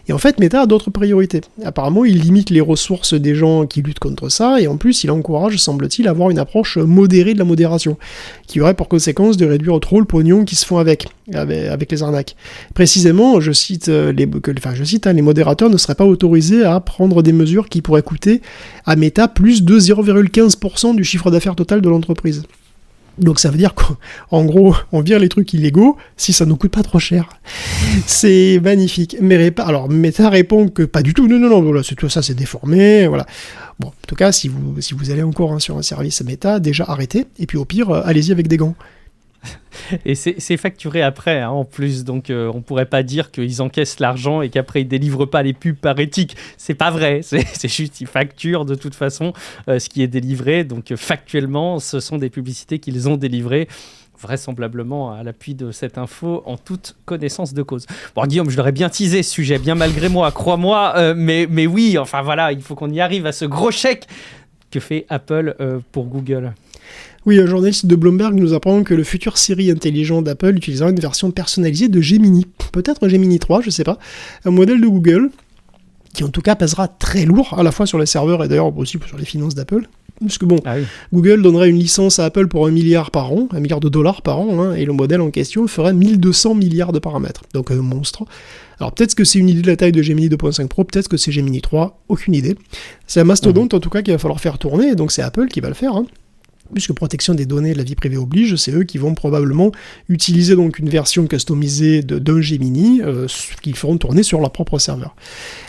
Et en fait, Meta a d'autres priorités. Apparemment, il limite les ressources des gens qui luttent contre ça, et en plus, il encourage, semble-t-il, à avoir une approche modérée de la modération, qui aurait pour conséquence de réduire trop le pognon qui se font avec les arnaques. Précisément, je cite, les modérateurs ne seraient pas autorisés à prendre des mesures qui pourraient coûter à Meta plus de 0,15% du chiffre d'affaires total de l'entreprise. Donc ça veut dire qu'en gros, on vire les trucs illégaux si ça nous coûte pas trop cher. C'est magnifique. Alors Meta répond que pas du tout. Non, voilà, tout ça c'est déformé, voilà. Bon, en tout cas, si vous allez encore sur un service Meta, déjà arrêtez, et puis au pire, allez-y avec des gants.
Et c'est facturé après, hein, en plus, donc on pourrait pas dire qu'ils encaissent l'argent et qu'après ils délivrent pas les pubs par éthique. C'est pas vrai, c'est juste ils facturent de toute façon ce qui est délivré, donc factuellement ce sont des publicités qu'ils ont délivrées, vraisemblablement à l'appui de cette info en toute connaissance de cause. Bon Guillaume, je l'aurais bien teasé ce sujet, bien malgré moi, crois-moi, mais oui, enfin voilà, il faut qu'on y arrive à ce gros chèque que fait Apple pour Google.
Oui, un journaliste de Bloomberg nous apprend que le futur Siri intelligent d'Apple utilisera une version personnalisée de Gemini. Peut-être Gemini 3, je sais pas. Un modèle de Google qui en tout cas pèsera très lourd, à la fois sur les serveurs et d'ailleurs aussi sur les finances d'Apple. Parce que Google donnerait une licence à Apple pour $1 milliard par an, $1 milliard par an, hein, et le modèle en question ferait 1200 milliards de paramètres. Donc un monstre. Alors peut-être que c'est une idée de la taille de Gemini 2.5 Pro, peut-être que c'est Gemini 3, aucune idée. C'est un mastodonte en tout cas qu'il va falloir faire tourner, donc c'est Apple qui va le faire, hein. Puisque protection des données et de la vie privée oblige, c'est eux qui vont probablement utiliser donc une version customisée d'un Gemini qu'ils feront tourner sur leur propre serveur.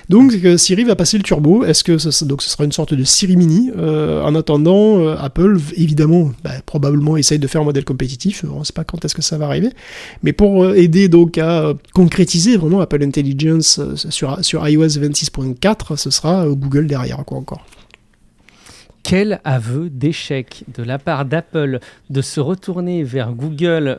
Donc Siri va passer le turbo. Est-ce que ce sera une sorte de Siri Mini en attendant, Apple, évidemment, probablement essaye de faire un modèle compétitif. On ne sait pas quand est-ce que ça va arriver. Mais pour aider donc à concrétiser vraiment Apple Intelligence sur iOS 26.4, ce sera Google derrière, quoi encore.
Quel aveu d'échec de la part d'Apple de se retourner vers Google,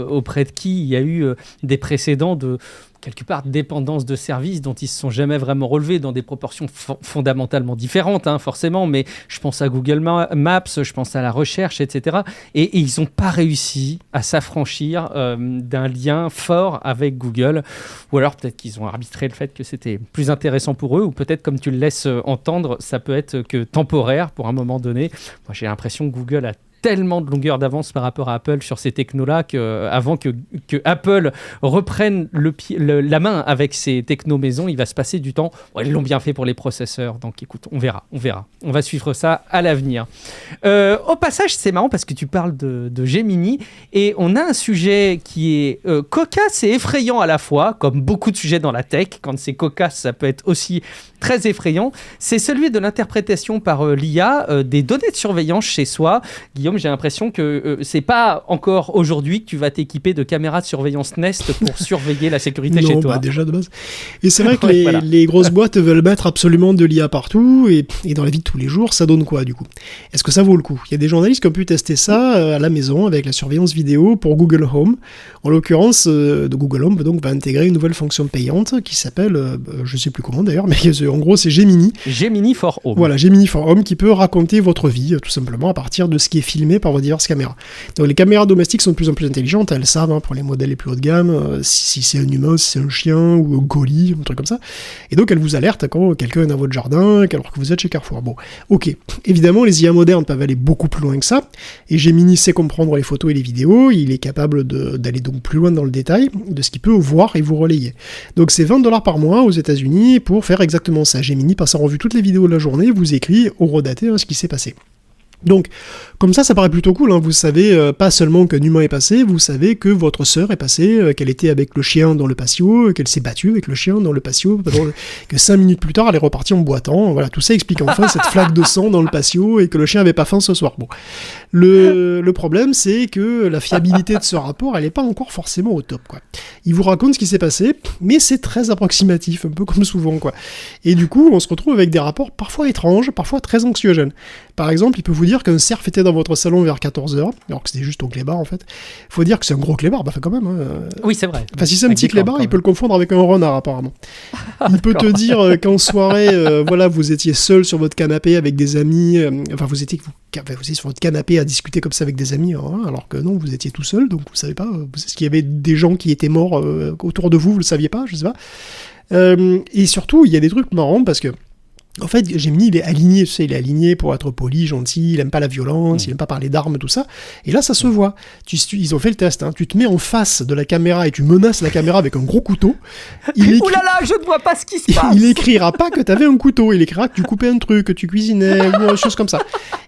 auprès de qui il y a eu des précédents de quelque part dépendance de services dont ils ne se sont jamais vraiment relevés dans des proportions fondamentalement différentes, hein, forcément, mais je pense à Google Maps, je pense à la recherche, etc. Et ils n'ont pas réussi à s'affranchir d'un lien fort avec Google, ou alors peut-être qu'ils ont arbitré le fait que c'était plus intéressant pour eux, ou peut-être comme tu le laisses entendre, ça peut être que temporaire pour un moment donné. Moi j'ai l'impression que Google a tellement de longueur d'avance par rapport à Apple sur ces technos-là qu'avant que Apple reprenne la main avec ces technos maison, il va se passer du temps. Bon, ils l'ont bien fait pour les processeurs, donc écoute, on verra. On va suivre ça à l'avenir. Au passage, c'est marrant parce que tu parles de Gemini et on a un sujet qui est cocasse et effrayant à la fois, comme beaucoup de sujets dans la tech. Quand c'est cocasse, ça peut être aussi très effrayant. C'est celui de l'interprétation par l'IA des données de surveillance chez soi. Guillaume, j'ai l'impression que c'est pas encore aujourd'hui que tu vas t'équiper de caméras de surveillance Nest pour surveiller la sécurité chez toi.
Non, déjà de base. Et c'est vrai que les grosses boîtes veulent mettre absolument de l'IA partout, et dans la vie de tous les jours, ça donne quoi du coup ? Est-ce que ça vaut le coup ? Il y a des journalistes qui ont pu tester ça à la maison avec la surveillance vidéo pour Google Home. En l'occurrence, Google Home donc, va intégrer une nouvelle fonction payante qui s'appelle, je sais plus comment d'ailleurs, mais en gros c'est Gemini.
Gemini for Home.
Voilà, Gemini for Home qui peut raconter votre vie tout simplement à partir de ce qui est filmé par vos diverses caméras. Donc les caméras domestiques sont de plus en plus intelligentes, elles savent pour les modèles les plus haut de gamme si c'est un humain, si c'est un chien ou un colis, un truc comme ça. Et donc elles vous alertent quand quelqu'un est dans votre jardin alors que vous êtes chez Carrefour. Bon, ok. Évidemment, les IA modernes peuvent aller beaucoup plus loin que ça, et Gemini sait comprendre les photos et les vidéos, il est capable d'aller donc plus loin dans le détail de ce qu'il peut voir et vous relayer. Donc c'est $20 par mois aux États-Unis pour faire exactement ça. Gemini passe en revue toutes les vidéos de la journée, vous écrit horodaté ce qui s'est passé. Donc, comme ça paraît plutôt cool, hein. Vous savez pas seulement qu'un humain est passé, vous savez que votre sœur est passée, qu'elle était avec le chien dans le patio, qu'elle s'est battue avec le chien dans le patio, que 5 minutes plus tard, elle est repartie en boitant. Voilà, tout ça explique enfin cette flaque de sang dans le patio et que le chien avait pas faim ce soir. Bon, le problème, c'est que la fiabilité de ce rapport, elle est pas encore forcément au top, quoi. Il vous raconte ce qui s'est passé, mais c'est très approximatif, un peu comme souvent, quoi. Et du coup, on se retrouve avec des rapports parfois étranges, parfois très anxiogènes. Par exemple, il peut vous dire qu'un cerf était dans votre salon vers 14h, alors que c'était juste au clébard en fait. Faut dire que c'est un gros clébard, quand même. Hein.
Oui, c'est vrai.
Enfin, si c'est un petit clébard, il peut le confondre avec un renard apparemment. Il peut te dire qu'en soirée, vous étiez seul sur votre canapé avec des amis, vous étiez sur votre canapé à discuter comme ça avec des amis, alors que non, vous étiez tout seul, donc vous savez pas, est-ce qu'il y avait des gens qui étaient morts autour de vous, vous le saviez pas, je sais pas. Et surtout, il y a des trucs marrants parce que en fait, Gemini, il est aligné, tu sais, il est aligné pour être poli, gentil, il aime pas la violence, il aime pas parler d'armes, tout ça. Et là, ça se voit. Ils ont fait le test, hein. Tu te mets en face de la caméra et tu menaces la caméra avec un gros couteau.
Ouh là là, je ne vois pas ce qui se passe.
Il écrira pas que t'avais un couteau, il écrira que tu coupais un truc, que tu cuisinais, ou des choses comme ça.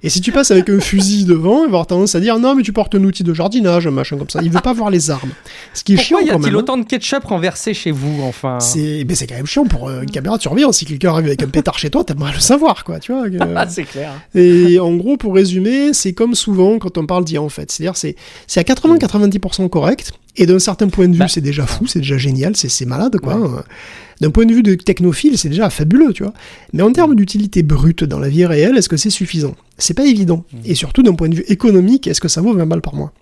Et si tu passes avec un fusil devant, il va avoir tendance à dire non, mais tu portes un outil de jardinage, un machin comme ça. Il veut pas voir les armes. Ce qui est chiant quand même.
Pourquoi y a-t-il autant de ketchup renversé chez vous, enfin?
C'est quand même chiant pour une caméra de surveillance. Si quelqu'un arrive avec un pétard chez toi, t'aimerais le savoir, quoi, tu vois.
C'est clair.
Et en gros, pour résumer, c'est comme souvent quand on parle d'IA, en fait. C'est-à-dire, c'est à 80-90% correct, et d'un certain point de vue, c'est déjà fou, c'est déjà génial, c'est malade, quoi. Ouais. D'un point de vue de technophile, c'est déjà fabuleux, tu vois. Mais en termes d'utilité brute dans la vie réelle, est-ce que c'est suffisant? C'est pas évident. Et surtout, d'un point de vue économique, est-ce que ça vaut 20 balles par mois?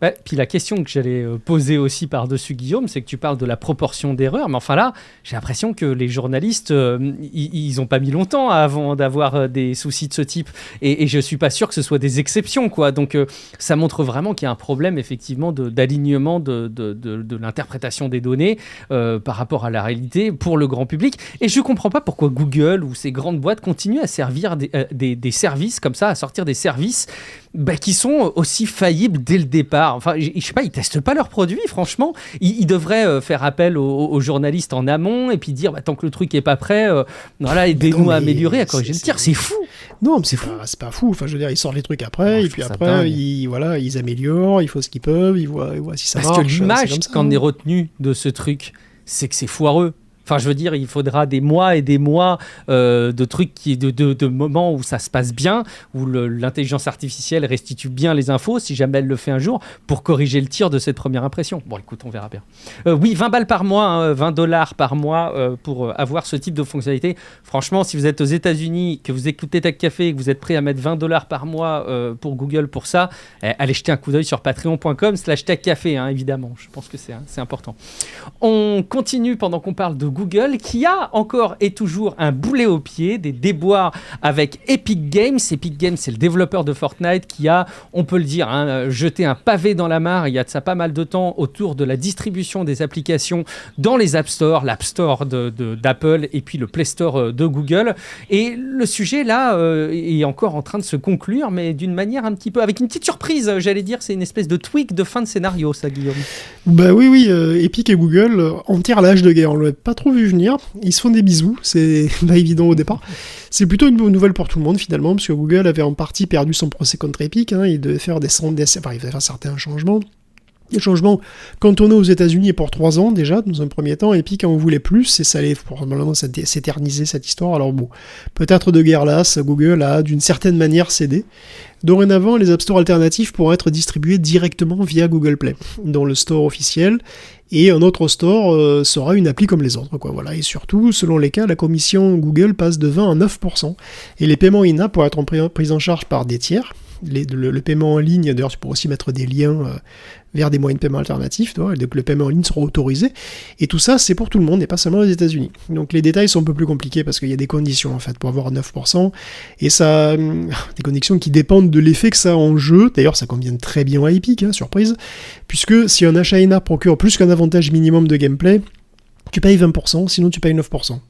Ouais, puis la question que j'allais poser aussi par-dessus Guillaume, c'est que tu parles de la proportion d'erreurs, mais enfin là, j'ai l'impression que les journalistes, ils ont pas mis longtemps avant d'avoir des soucis de ce type, et je suis pas sûr que ce soit des exceptions, quoi. Donc ça montre vraiment qu'il y a un problème effectivement d'alignement de l'interprétation des données par rapport à la réalité pour le grand public, et je comprends pas pourquoi Google ou ces grandes boîtes continuent à servir des services comme ça, à sortir des services qui sont aussi faillibles dès le départ. Enfin, je sais pas, ils testent pas leurs produits, franchement. Ils devraient faire appel aux journalistes en amont et puis dire, tant que le truc est pas prêt, voilà, aidez-nous à améliorer, à corriger le tir. C'est fou.
Non, mais c'est pas fou. Enfin, je veux dire, ils sortent les trucs après, et puis après, ils améliorent, ils font ce qu'ils peuvent, ils voient si ça marche.
Parce que l'image qu'on est retenu de ce truc, c'est que c'est foireux. Enfin, je veux dire, il faudra des mois et des mois de trucs, de moments où ça se passe bien, où l'intelligence artificielle restitue bien les infos, si jamais elle le fait un jour, pour corriger le tir de cette première impression. Bon, écoute, on verra bien. Oui, 20 balles par mois, hein, 20 $ par mois pour avoir ce type de fonctionnalité. Franchement, si vous êtes aux États-Unis, que vous écoutez Tech Café et que vous êtes prêt à mettre 20 $ par mois pour Google pour ça, allez jeter un coup d'œil sur patreon.com/techcafé, hein, évidemment. Je pense que c'est important. On continue pendant qu'on parle de Google, qui a encore et toujours un boulet au pied, des déboires avec Epic Games. Epic Games, c'est le développeur de Fortnite qui a, on peut le dire, jeté un pavé dans la mare, il y a de ça pas mal de temps, autour de la distribution des applications dans les App Store, l'App Store d'Apple et puis le Play Store de Google. Et le sujet, là, est encore en train de se conclure, mais d'une manière un petit peu, avec une petite surprise, j'allais dire, c'est une espèce de tweak de fin de scénario, ça, Guillaume.
Bah oui, Epic et Google enterrent l'âge de guerre, on l'a pas trop vu venir, ils se font des bisous, c'est pas évident au départ. C'est plutôt une bonne nouvelle pour tout le monde finalement, parce que Google avait en partie perdu son procès contre Epic, hein, il devait faire il devait faire certains changements. Les changements cantonnés aux États-Unis et pour 3 ans déjà, dans un premier temps, Epic en voulait plus et ça allait probablement s'éterniser cette histoire. Alors bon, peut-être de guerre lasse, Google a d'une certaine manière cédé. Dorénavant, les App Store alternatifs pourront être distribués directement via Google Play, dans le store officiel, et un autre store sera une appli comme les autres, quoi. Voilà. Et surtout, selon les cas, la commission Google passe de 20 à 9%, et les paiements in-app pourront être pris en charge par des tiers. Le paiement en ligne, d'ailleurs, tu pourras aussi mettre des liens vers des moyens de paiement alternatifs, donc le paiement en ligne sera autorisé, et tout ça, c'est pour tout le monde, et pas seulement aux États-Unis. Donc les détails sont un peu plus compliqués, parce qu'il y a des conditions, en fait, pour avoir 9%, et ça, des conditions qui dépendent de l'effet que ça a en jeu. D'ailleurs, ça convient très bien à Epic, hein, surprise, puisque si un achat in-app procure plus qu'un avantage minimum de gameplay, tu payes 20%, sinon tu payes 9%.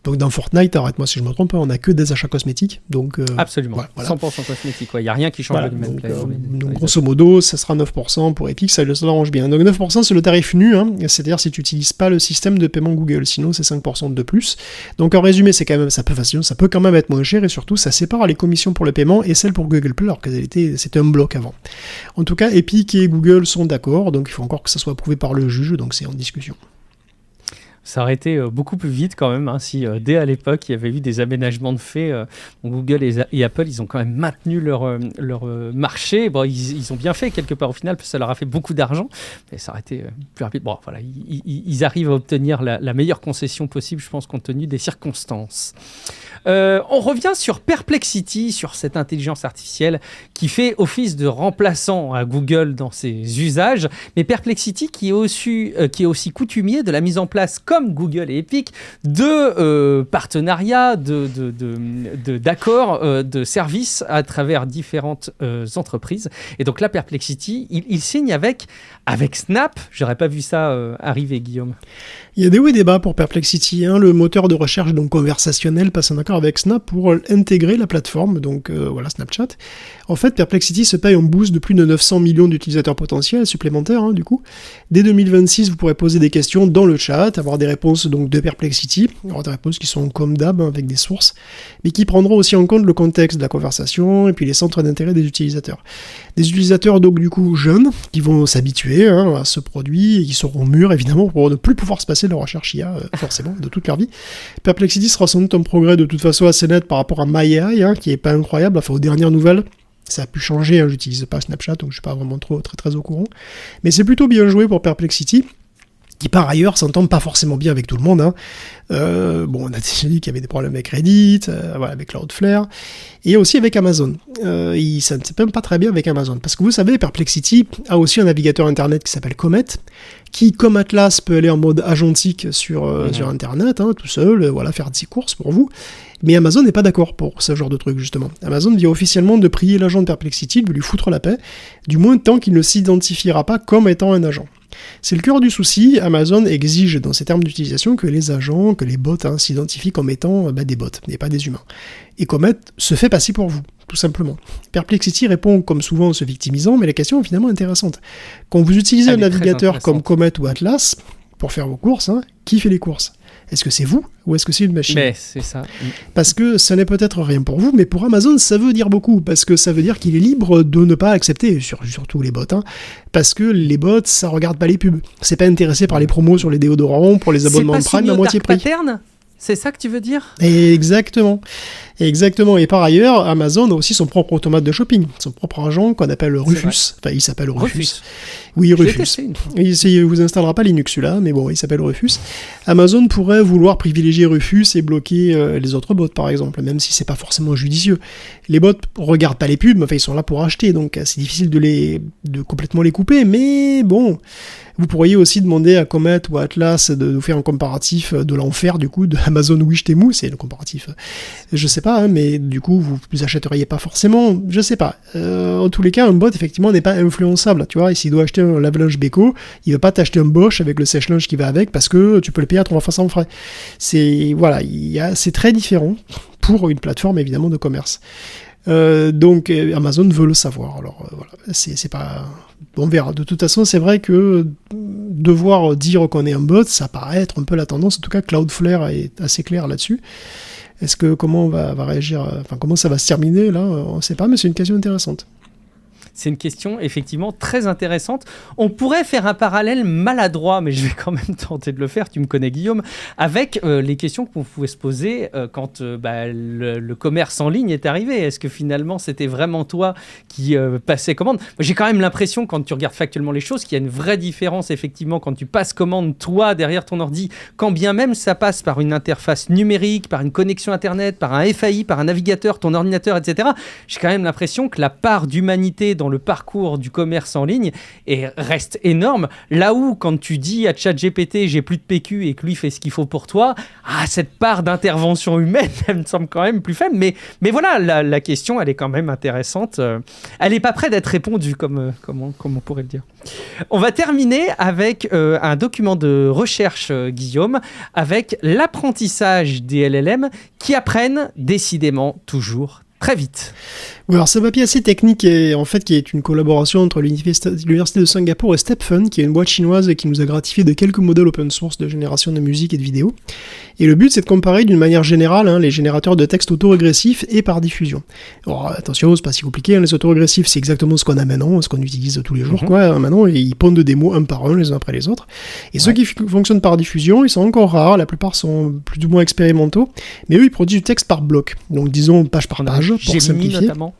Donc dans Fortnite, arrête-moi si je me trompe, on n'a que des achats cosmétiques. Donc,
absolument, voilà. 100% cosmétique, il n'y a rien qui change du gameplay.
Donc grosso modo, ça sera 9% pour Epic, ça l'arrange bien. Donc 9% c'est le tarif nu, hein, c'est-à-dire si tu n'utilises pas le système de paiement Google, sinon c'est 5% de plus. Donc en résumé, c'est quand même, ça peut quand même être moins cher, et surtout ça sépare les commissions pour le paiement et celles pour Google Play, alors que c'était un bloc avant. En tout cas, Epic et Google sont d'accord, donc il faut encore que ça soit approuvé par le juge, donc c'est en discussion.
Ça aurait été beaucoup plus vite quand même, hein, si dès à l'époque il y avait eu des aménagements de fait. Google et Apple, ils ont quand même maintenu leur marché. Bon, ils ont bien fait quelque part au final, parce que ça leur a fait beaucoup d'argent, mais ça aurait été plus rapide. Bon, voilà, ils arrivent à obtenir la meilleure concession possible, je pense, compte tenu des circonstances. On revient sur Perplexity, sur cette intelligence artificielle qui fait office de remplaçant à Google dans ses usages, mais Perplexity qui est aussi coutumier de la mise en place, comme comme Google et Epic, de partenariats, d'accords, de services à travers différentes entreprises. Et donc là, Perplexity, il signe avec Snap. J'aurais pas vu ça arriver, Guillaume.
Il y a des hauts et des bas pour Perplexity. Le moteur de recherche donc conversationnel passe un accord avec Snap pour intégrer la plateforme, donc voilà, Snapchat. En fait, Perplexity se paye un boost de plus de 900 millions d'utilisateurs potentiels supplémentaires, du coup. Dès 2026, vous pourrez poser des questions dans le chat, avoir des réponses donc de Perplexity, alors des réponses qui sont comme d'hab, avec des sources, mais qui prendront aussi en compte le contexte de la conversation et puis les centres d'intérêt des utilisateurs. Des utilisateurs donc du coup jeunes, qui vont s'habituer à ce produit et qui seront mûrs évidemment pour ne plus pouvoir se passer de leur recherche IA, forcément, de toute leur vie. Perplexity sera sans doute un progrès de toute façon assez net par rapport à MyAI, qui est pas incroyable, enfin aux dernières nouvelles. Ça a pu changer, j'utilise pas Snapchat, donc je suis pas vraiment très au courant. Mais c'est plutôt bien joué pour Perplexity, qui par ailleurs s'entend pas forcément bien avec tout le monde. On a déjà dit qu'il y avait des problèmes avec Reddit, avec Cloudflare, et aussi avec Amazon. Ça ne s'est même pas très bien avec Amazon, parce que vous savez, Perplexity a aussi un navigateur internet qui s'appelle Comet, qui, comme Atlas, peut aller en mode agentique sur internet, tout seul, faire 10 courses pour vous. Mais Amazon n'est pas d'accord pour ce genre de truc, justement. Amazon vient officiellement de prier l'agent de Perplexity de lui foutre la paix, du moins tant qu'il ne s'identifiera pas comme étant un agent. C'est le cœur du souci. Amazon exige dans ses termes d'utilisation que les agents, que les bots s'identifient comme étant des bots, et pas des humains. Et Comet se fait passer pour vous, tout simplement. Perplexity répond comme souvent en se victimisant, mais la question est finalement intéressante. Quand vous utilisez un navigateur comme Comet ou Atlas pour faire vos courses, qui fait les courses ? Est-ce que c'est vous ou est-ce que c'est une machine ?
Mais c'est ça.
Parce que ça n'est peut-être rien pour vous, mais pour Amazon, ça veut dire beaucoup. Parce que ça veut dire qu'il est libre de ne pas accepter, surtout les bots. Parce que les bots, ça regarde pas les pubs. C'est pas intéressé par les promos sur les déodorants, pour les abonnements de Prime à moitié prix.
C'est ça que tu veux dire ?
Exactement. Et par ailleurs, Amazon a aussi son propre automate de shopping, son propre agent qu'on appelle Rufus. Enfin, il s'appelle Rufus. Oui, Rufus. Il vous installera pas Linux celui-là, mais bon, il s'appelle Rufus. Amazon pourrait vouloir privilégier Rufus et bloquer les autres bots, par exemple, même si c'est pas forcément judicieux. Les bots regardent pas les pubs, mais enfin, ils sont là pour acheter, donc c'est difficile de complètement les couper, mais bon... Vous pourriez aussi demander à Comet ou à Atlas de nous faire un comparatif de l'enfer, du coup, de Amazon Wish Temu, c'est le comparatif. Je sais pas, mais du coup, vous achèteriez pas forcément, je sais pas. En tous les cas, un bot, effectivement, n'est pas influençable, tu vois, et s'il doit acheter un lave-linge Beko, il va pas t'acheter un Bosch avec le sèche-linge qui va avec, parce que tu peux le payer à 3 fois sans frais. C'est très différent pour une plateforme, évidemment, de commerce. Donc Amazon veut le savoir, alors c'est pas... On verra. De toute façon, c'est vrai que devoir dire qu'on est un bot, ça paraît être un peu la tendance. En tout cas, Cloudflare est assez clair là-dessus. Comment on va réagir, comment ça va se terminer, là, on ne sait pas, mais c'est une question intéressante.
C'est une question effectivement très intéressante. On pourrait faire un parallèle maladroit, mais je vais quand même tenter de le faire, tu me connais Guillaume, avec les questions qu'on pouvait se poser quand le commerce en ligne est arrivé. Est-ce que finalement c'était vraiment toi qui passais commande ? Moi, j'ai quand même l'impression, quand tu regardes factuellement les choses, qu'il y a une vraie différence effectivement quand tu passes commande toi derrière ton ordi, quand bien même ça passe par une interface numérique, par une connexion internet, par un FAI, par un navigateur, ton ordinateur, etc. J'ai quand même l'impression que la part d'humanité dans le parcours du commerce en ligne reste énorme. Là où, quand tu dis à ChatGPT j'ai plus de PQ et que lui fait ce qu'il faut pour toi, cette part d'intervention humaine, elle me semble quand même plus faible. Mais voilà, la question, elle est quand même intéressante. Elle n'est pas prête d'être répondue, comme on pourrait le dire. On va terminer avec un document de recherche, Guillaume, avec l'apprentissage des LLM qui apprennent décidément toujours très vite.
Oui, alors c'est un papier assez technique et en fait qui est une collaboration entre l'université de Singapour et StepFun, qui est une boîte chinoise qui nous a gratifié de quelques modèles open source de génération de musique et de vidéos. Et le but, c'est de comparer d'une manière générale les générateurs de texte autorégressifs et par diffusion. Alors attention, c'est pas si compliqué, les autorégressifs, c'est exactement ce qu'on a maintenant, ce qu'on utilise tous les jours, maintenant, et ils pondent des mots un par un, les uns après les autres. Et ceux qui fonctionnent par diffusion, ils sont encore rares, la plupart sont plus ou moins expérimentaux, mais eux, ils produisent du texte par bloc, donc disons page par page, pour simplifier. Notamment.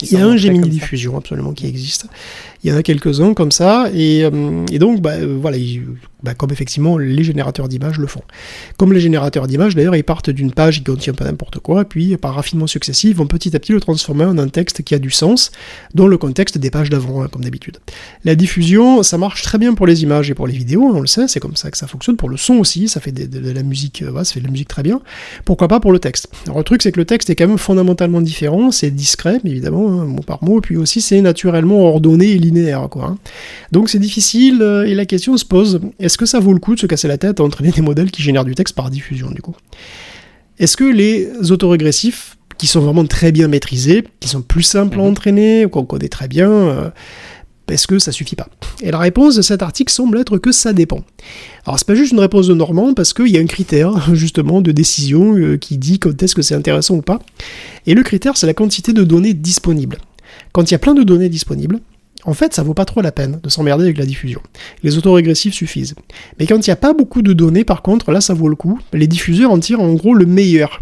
Il y a un Gemini Diffusion, absolument, qui existe. Il y en a quelques-uns comme ça, et donc voilà, comme effectivement les générateurs d'images le font. Comme les générateurs d'images, d'ailleurs, ils partent d'une page qui contient pas n'importe quoi, puis par raffinement successif, vont petit à petit le transformer en un texte qui a du sens, dans le contexte des pages d'avant, comme d'habitude. La diffusion, ça marche très bien pour les images et pour les vidéos, on le sait, c'est comme ça que ça fonctionne. Pour le son aussi, ça fait de la musique, ça fait de la musique très bien. Pourquoi pas pour le texte? Alors le truc, c'est que le texte est quand même fondamentalement différent, c'est discret, évidemment, mot par mot, puis aussi c'est naturellement ordonné et linéaire, quoi. Donc c'est difficile, et la question se pose, est-ce que ça vaut le coup de se casser la tête à entraîner des modèles qui génèrent du texte par diffusion, du coup? Est-ce que les autorégressifs, qui sont vraiment très bien maîtrisés, qui sont plus simples à entraîner, qu'on connaît très bien, est-ce que ça suffit pas? Et la réponse de cet article semble être que ça dépend. Alors c'est pas juste une réponse de Normand, parce qu'il y a un critère, justement, de décision qui dit quand est-ce que c'est intéressant ou pas. Et le critère, c'est la quantité de données disponibles. Quand il y a plein de données disponibles, en fait, ça vaut pas trop la peine de s'emmerder avec la diffusion. Les autorégressifs suffisent. Mais quand il n'y a pas beaucoup de données, par contre, là, ça vaut le coup. Les diffuseurs en tirent en gros le meilleur.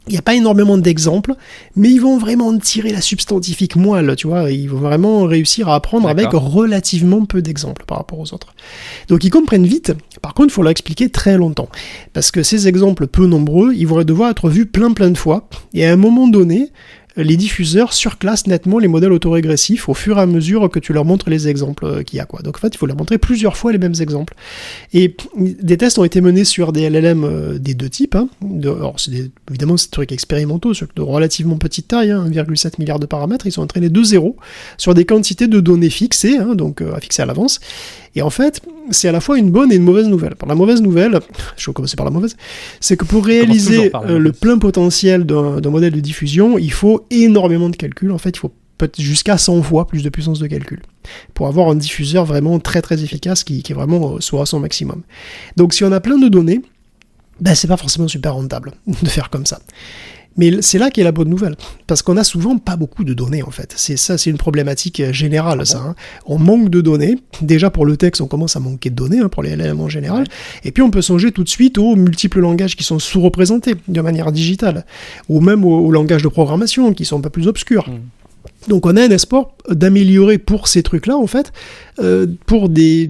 Il n'y a pas énormément d'exemples, mais ils vont vraiment tirer la substantifique moelle, tu vois. Ils vont vraiment réussir à apprendre avec relativement peu d'exemples par rapport aux autres. Donc ils comprennent vite. Par contre, il faut leur expliquer très longtemps. Parce que ces exemples peu nombreux, ils vont devoir être vus plein de fois. Et à un moment donné, les diffuseurs surclassent nettement les modèles autorégressifs au fur et à mesure que tu leur montres les exemples qu'il y a, quoi. Donc en fait, il faut leur montrer plusieurs fois les mêmes exemples. Et des tests ont été menés sur des LLM des deux types. Alors évidemment, c'est des trucs expérimentaux, de relativement petite taille, 1,7 milliard de paramètres. Ils sont entraînés de zéro sur des quantités de données fixées, donc fixées à l'avance. Et en fait, c'est à la fois une bonne et une mauvaise nouvelle. La mauvaise nouvelle, je vais commencer par la mauvaise, c'est que pour réaliser le plein potentiel d'un modèle de diffusion, il faut énormément de calculs. En fait, il faut peut-être jusqu'à 100 fois plus de puissance de calcul pour avoir un diffuseur vraiment très très efficace qui est vraiment soit à son maximum. Donc si on a plein de données, c'est pas forcément super rentable de faire comme ça. Mais c'est là qu'est la bonne nouvelle, parce qu'on a souvent pas beaucoup de données en fait. C'est une problématique générale, ça. On manque de données. Déjà pour le texte, on commence à manquer de données pour les LLM en général. Et puis on peut songer tout de suite aux multiples langages qui sont sous-représentés de manière digitale, ou même aux langages de programmation qui sont un peu plus obscurs. Donc on a un espoir d'améliorer pour ces trucs-là, en fait, pour des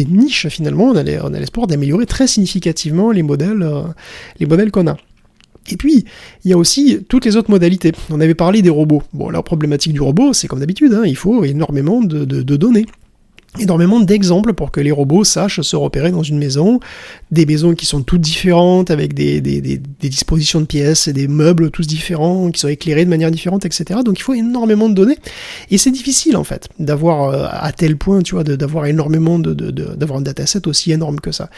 niches finalement, on a l'espoir d'améliorer très significativement les modèles qu'on a. Et puis, il y a aussi toutes les autres modalités. On avait parlé des robots. Bon, la problématique du robot, c'est comme d'habitude, il faut énormément de données. Énormément d'exemples pour que les robots sachent se repérer dans une maison, des maisons qui sont toutes différentes, avec des dispositions de pièces, et des meubles tous différents, qui sont éclairés de manière différente, etc. Donc il faut énormément de données, et c'est difficile en fait, d'avoir à tel point, tu vois, d'avoir énormément d'avoir un dataset aussi énorme que ça.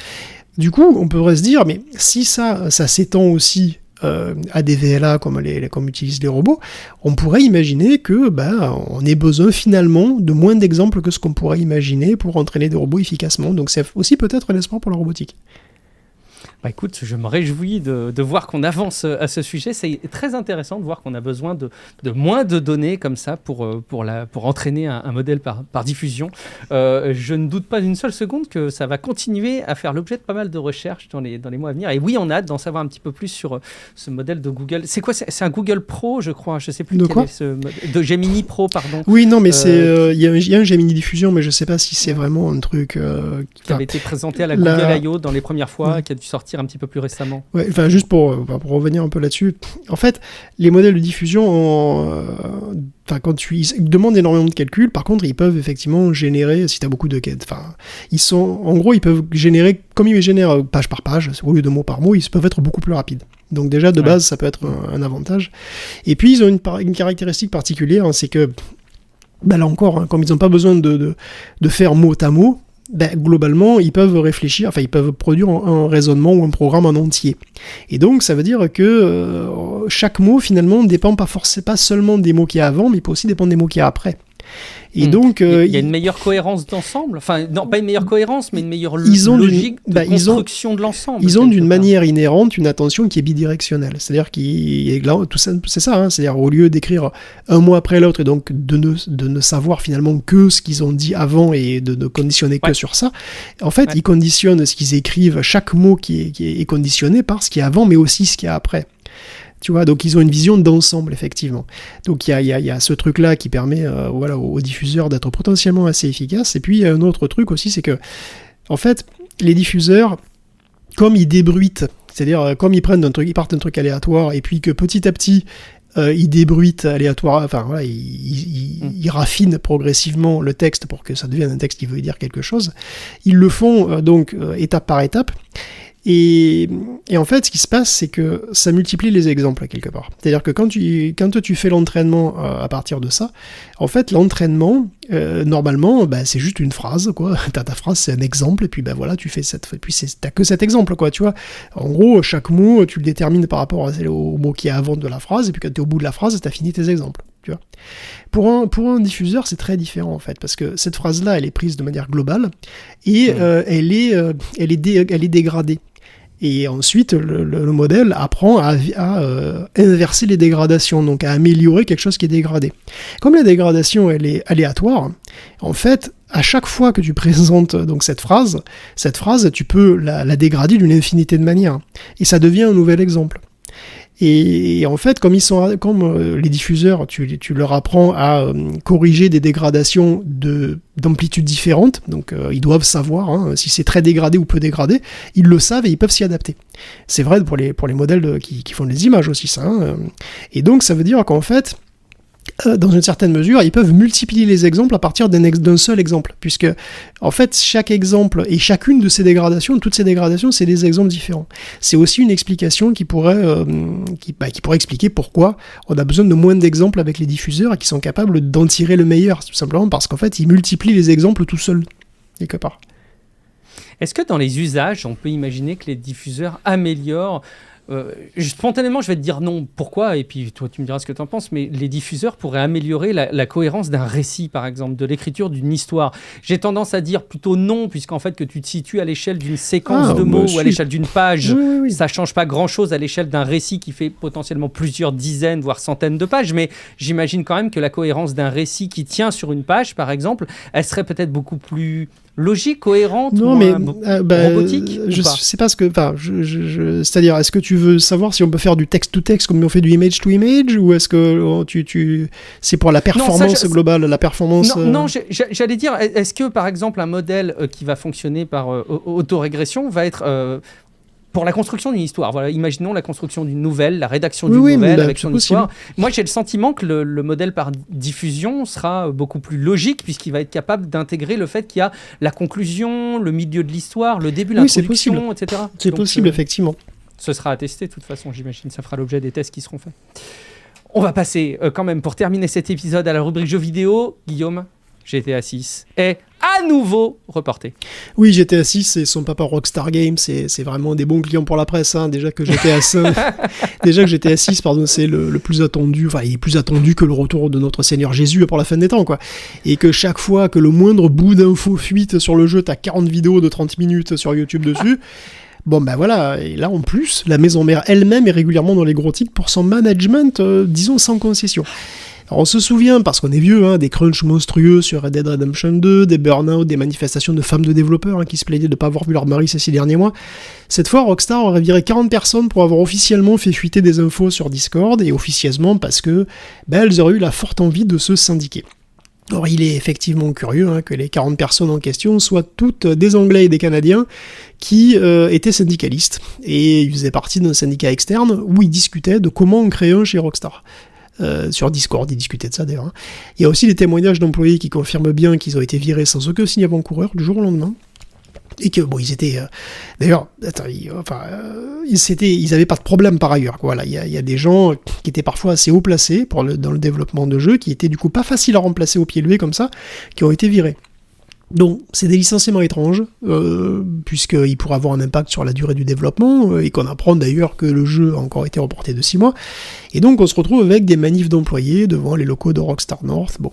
Du coup, on pourrait se dire, mais si ça s'étend aussi à des VLA comme utilisent les robots, on pourrait imaginer que on ait besoin finalement de moins d'exemples que ce qu'on pourrait imaginer pour entraîner des robots efficacement. Donc c'est aussi peut-être un espoir pour la robotique.
Écoute, je me réjouis de voir qu'on avance à ce sujet. C'est très intéressant de voir qu'on a besoin de moins de données comme ça pour entraîner un modèle par diffusion. Je ne doute pas d'une seule seconde que ça va continuer à faire l'objet de pas mal de recherches dans les mois à venir. Et oui, on a hâte d'en savoir un petit peu plus sur ce modèle de Google. C'est quoi? C'est un Google Pro, je crois. Je ne sais plus
de quoi
de Gemini Pro, pardon.
Oui, non, mais il y a un Gemini Diffusion, mais je ne sais pas si c'est vraiment un truc...
qui avait été présenté à la Google I.O. dans les premières fois, qui a dû sortir un petit peu plus récemment.
Ouais, enfin, juste pour revenir un peu là-dessus, en fait, les modèles de diffusion, quand ils demandent énormément de calculs, par contre, ils peuvent effectivement générer, si tu as beaucoup de quêtes, ils peuvent générer, comme ils génèrent page par page, au lieu de mot par mot, ils peuvent être beaucoup plus rapides. Donc déjà, de base, ça peut être un avantage. Et puis, ils ont une caractéristique particulière, c'est que, là encore, comme ils n'ont pas besoin de faire mot à mot, globalement, ils peuvent réfléchir, ils peuvent produire un raisonnement ou un programme en entier. Et donc, ça veut dire que chaque mot, finalement, ne dépend pas seulement des mots qu'il y a avant, mais il peut aussi dépendre des mots qu'il y a après. Et donc,
il y a une meilleure cohérence d'ensemble. Enfin, non, pas une meilleure cohérence, mais une meilleure logique de construction de l'ensemble.
Ils ont d'une manière inhérente une attention qui est bidirectionnelle. C'est-à-dire tout ça, c'est ça. C'est-à-dire au lieu d'écrire un mot après l'autre et donc de ne savoir finalement que ce qu'ils ont dit avant et de ne conditionner que sur ça, en fait, ils conditionnent ce qu'ils écrivent. Chaque mot qui est conditionné par ce qui est avant, mais aussi ce qui est après. Tu vois, donc ils ont une vision d'ensemble, effectivement. Donc il y a ce truc-là qui permet aux diffuseurs d'être potentiellement assez efficaces. Et puis il y a un autre truc aussi, c'est que, en fait, les diffuseurs, comme ils débruitent, c'est-à-dire comme ils partent d'un truc aléatoire, et puis que petit à petit, ils débruitent aléatoire, enfin voilà, ils raffinent progressivement le texte pour que ça devienne un texte qui veut dire quelque chose. Ils le font donc étape par étape. Et en fait, ce qui se passe, c'est que ça multiplie les exemples quelque part. C'est-à-dire que quand tu fais l'entraînement à partir de ça, en fait, l'entraînement, normalement, c'est juste une phrase, quoi. Ta phrase, c'est un exemple, et puis voilà, tu fais puis t'as que cet exemple, quoi, tu vois. En gros, chaque mot, tu le détermines par rapport au mot qui est avant de la phrase, et puis quand t'es au bout de la phrase, t'as fini tes exemples, tu vois. Pour un diffuseur, c'est très différent, en fait, parce que cette phrase-là, elle est prise de manière globale, et elle est dégradée. Et ensuite, le modèle apprend à inverser les dégradations, donc à améliorer quelque chose qui est dégradé. Comme la dégradation, elle est aléatoire, en fait, à chaque fois que tu présentes donc cette phrase, tu peux la dégrader d'une infinité de manières. Et ça devient un nouvel exemple. Et en fait, comme les diffuseurs, tu leur apprends à corriger des dégradations d'amplitudes différentes, donc ils doivent savoir si c'est très dégradé ou peu dégradé, ils le savent et ils peuvent s'y adapter. C'est vrai pour les modèles qui font des images aussi, ça. Et donc ça veut dire qu'en fait, dans une certaine mesure, ils peuvent multiplier les exemples à partir d'un seul exemple, puisque en fait chaque exemple et chacune de ces dégradations, toutes ces dégradations, c'est des exemples différents. C'est aussi une explication qui pourrait expliquer pourquoi on a besoin de moins d'exemples avec les diffuseurs et qui sont capables d'en tirer le meilleur, tout simplement parce qu'en fait ils multiplient les exemples tout seuls, quelque part.
Est-ce que dans les usages, on peut imaginer que les diffuseurs améliorent spontanément, je vais te dire non. Pourquoi ? Et puis toi, tu me diras ce que tu en penses. Mais les diffuseurs pourraient améliorer la cohérence d'un récit, par exemple, de l'écriture d'une histoire. J'ai tendance à dire plutôt non, puisqu'en fait, que tu te situes à l'échelle d'une séquence de mots ou à l'échelle d'une page, oui. Ça change pas grand-chose à l'échelle d'un récit qui fait potentiellement plusieurs dizaines, voire centaines de pages. Mais j'imagine quand même que la cohérence d'un récit qui tient sur une page, par exemple, elle serait peut-être beaucoup plus logique, cohérente,
non,
mais
robotique. Je sais pas ce que. C'est-à-dire, est-ce que tu veux savoir si on peut faire du text-to-text comme on fait du image-to-image, ou est-ce que c'est pour la performance globale, la performance.
Non, j'allais dire, est-ce que par exemple un modèle qui va fonctionner par autorégression va être pour la construction d'une histoire, voilà, imaginons la construction d'une nouvelle, la rédaction d'une nouvelle avec son histoire. Moi, j'ai le sentiment que le modèle par diffusion sera beaucoup plus logique, puisqu'il va être capable d'intégrer le fait qu'il y a la conclusion, le milieu de l'histoire, le début, l'introduction, etc.
C'est possible, effectivement.
Ce sera à tester, de toute façon, j'imagine. Ça fera l'objet des tests qui seront faits. On va passer, quand même, pour terminer cet épisode, à la rubrique jeux vidéo. Guillaume, GTA 6 est à nouveau reporté.
Oui, GTA 6 et son papa Rockstar Games, c'est vraiment des bons clients pour la presse. Déjà que GTA 5, GTA 6, c'est le plus attendu. Enfin, il est plus attendu que le retour de notre Seigneur Jésus pour la fin des temps, quoi. Et que chaque fois que le moindre bout d'info fuite sur le jeu, t'as 40 vidéos de 30 minutes sur YouTube dessus. Bon, voilà, et là en plus, la maison mère elle-même est régulièrement dans les gros titres pour son management, disons sans concession. Alors on se souvient, parce qu'on est vieux, des crunchs monstrueux sur Red Dead Redemption 2, des burn-out, des manifestations de femmes de développeurs qui se plaignaient de ne pas avoir vu leur mari ces 6 derniers mois. Cette fois, Rockstar aurait viré 40 personnes pour avoir officiellement fait fuiter des infos sur Discord, et officieusement parce que elles auraient eu la forte envie de se syndiquer. Or, il est effectivement curieux que les 40 personnes en question soient toutes des Anglais et des Canadiens qui étaient syndicalistes, et ils faisaient partie d'un syndicat externe où ils discutaient de comment en créer un chez Rockstar. Sur Discord, ils discutaient de ça d'ailleurs. Il y a aussi des témoignages d'employés qui confirment bien qu'ils ont été virés sans aucun signe avant-coureur du jour au lendemain. Et que, ils étaient... d'ailleurs, ils n'avaient pas de problème par ailleurs. Voilà, il y a des gens qui étaient parfois assez haut placés dans le développement de jeux, qui étaient du coup pas faciles à remplacer au pied levé comme ça, qui ont été virés. Donc, c'est des licenciements étranges, puisqu'ils pourraient avoir un impact sur la durée du développement, et qu'on apprend d'ailleurs que le jeu a encore été reporté de 6 mois. Et donc, on se retrouve avec des manifs d'employés devant les locaux de Rockstar North. Bon.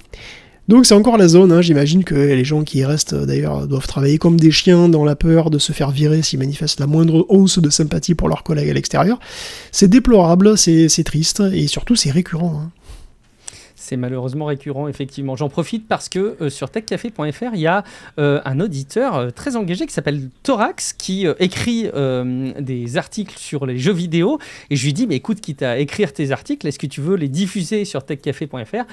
Donc, c'est encore la zone, j'imagine que les gens qui y restent, d'ailleurs, doivent travailler comme des chiens dans la peur de se faire virer s'ils manifestent la moindre once de sympathie pour leurs collègues à l'extérieur. C'est déplorable, c'est triste, et surtout, c'est récurrent.
C'est malheureusement récurrent, effectivement. J'en profite parce que sur techcafé.fr, il y a un auditeur très engagé qui s'appelle Thorax, qui écrit des articles sur les jeux vidéo. Et je lui dis, mais écoute, quitte à écrire tes articles, est-ce que tu veux les diffuser sur techcafé.fr ?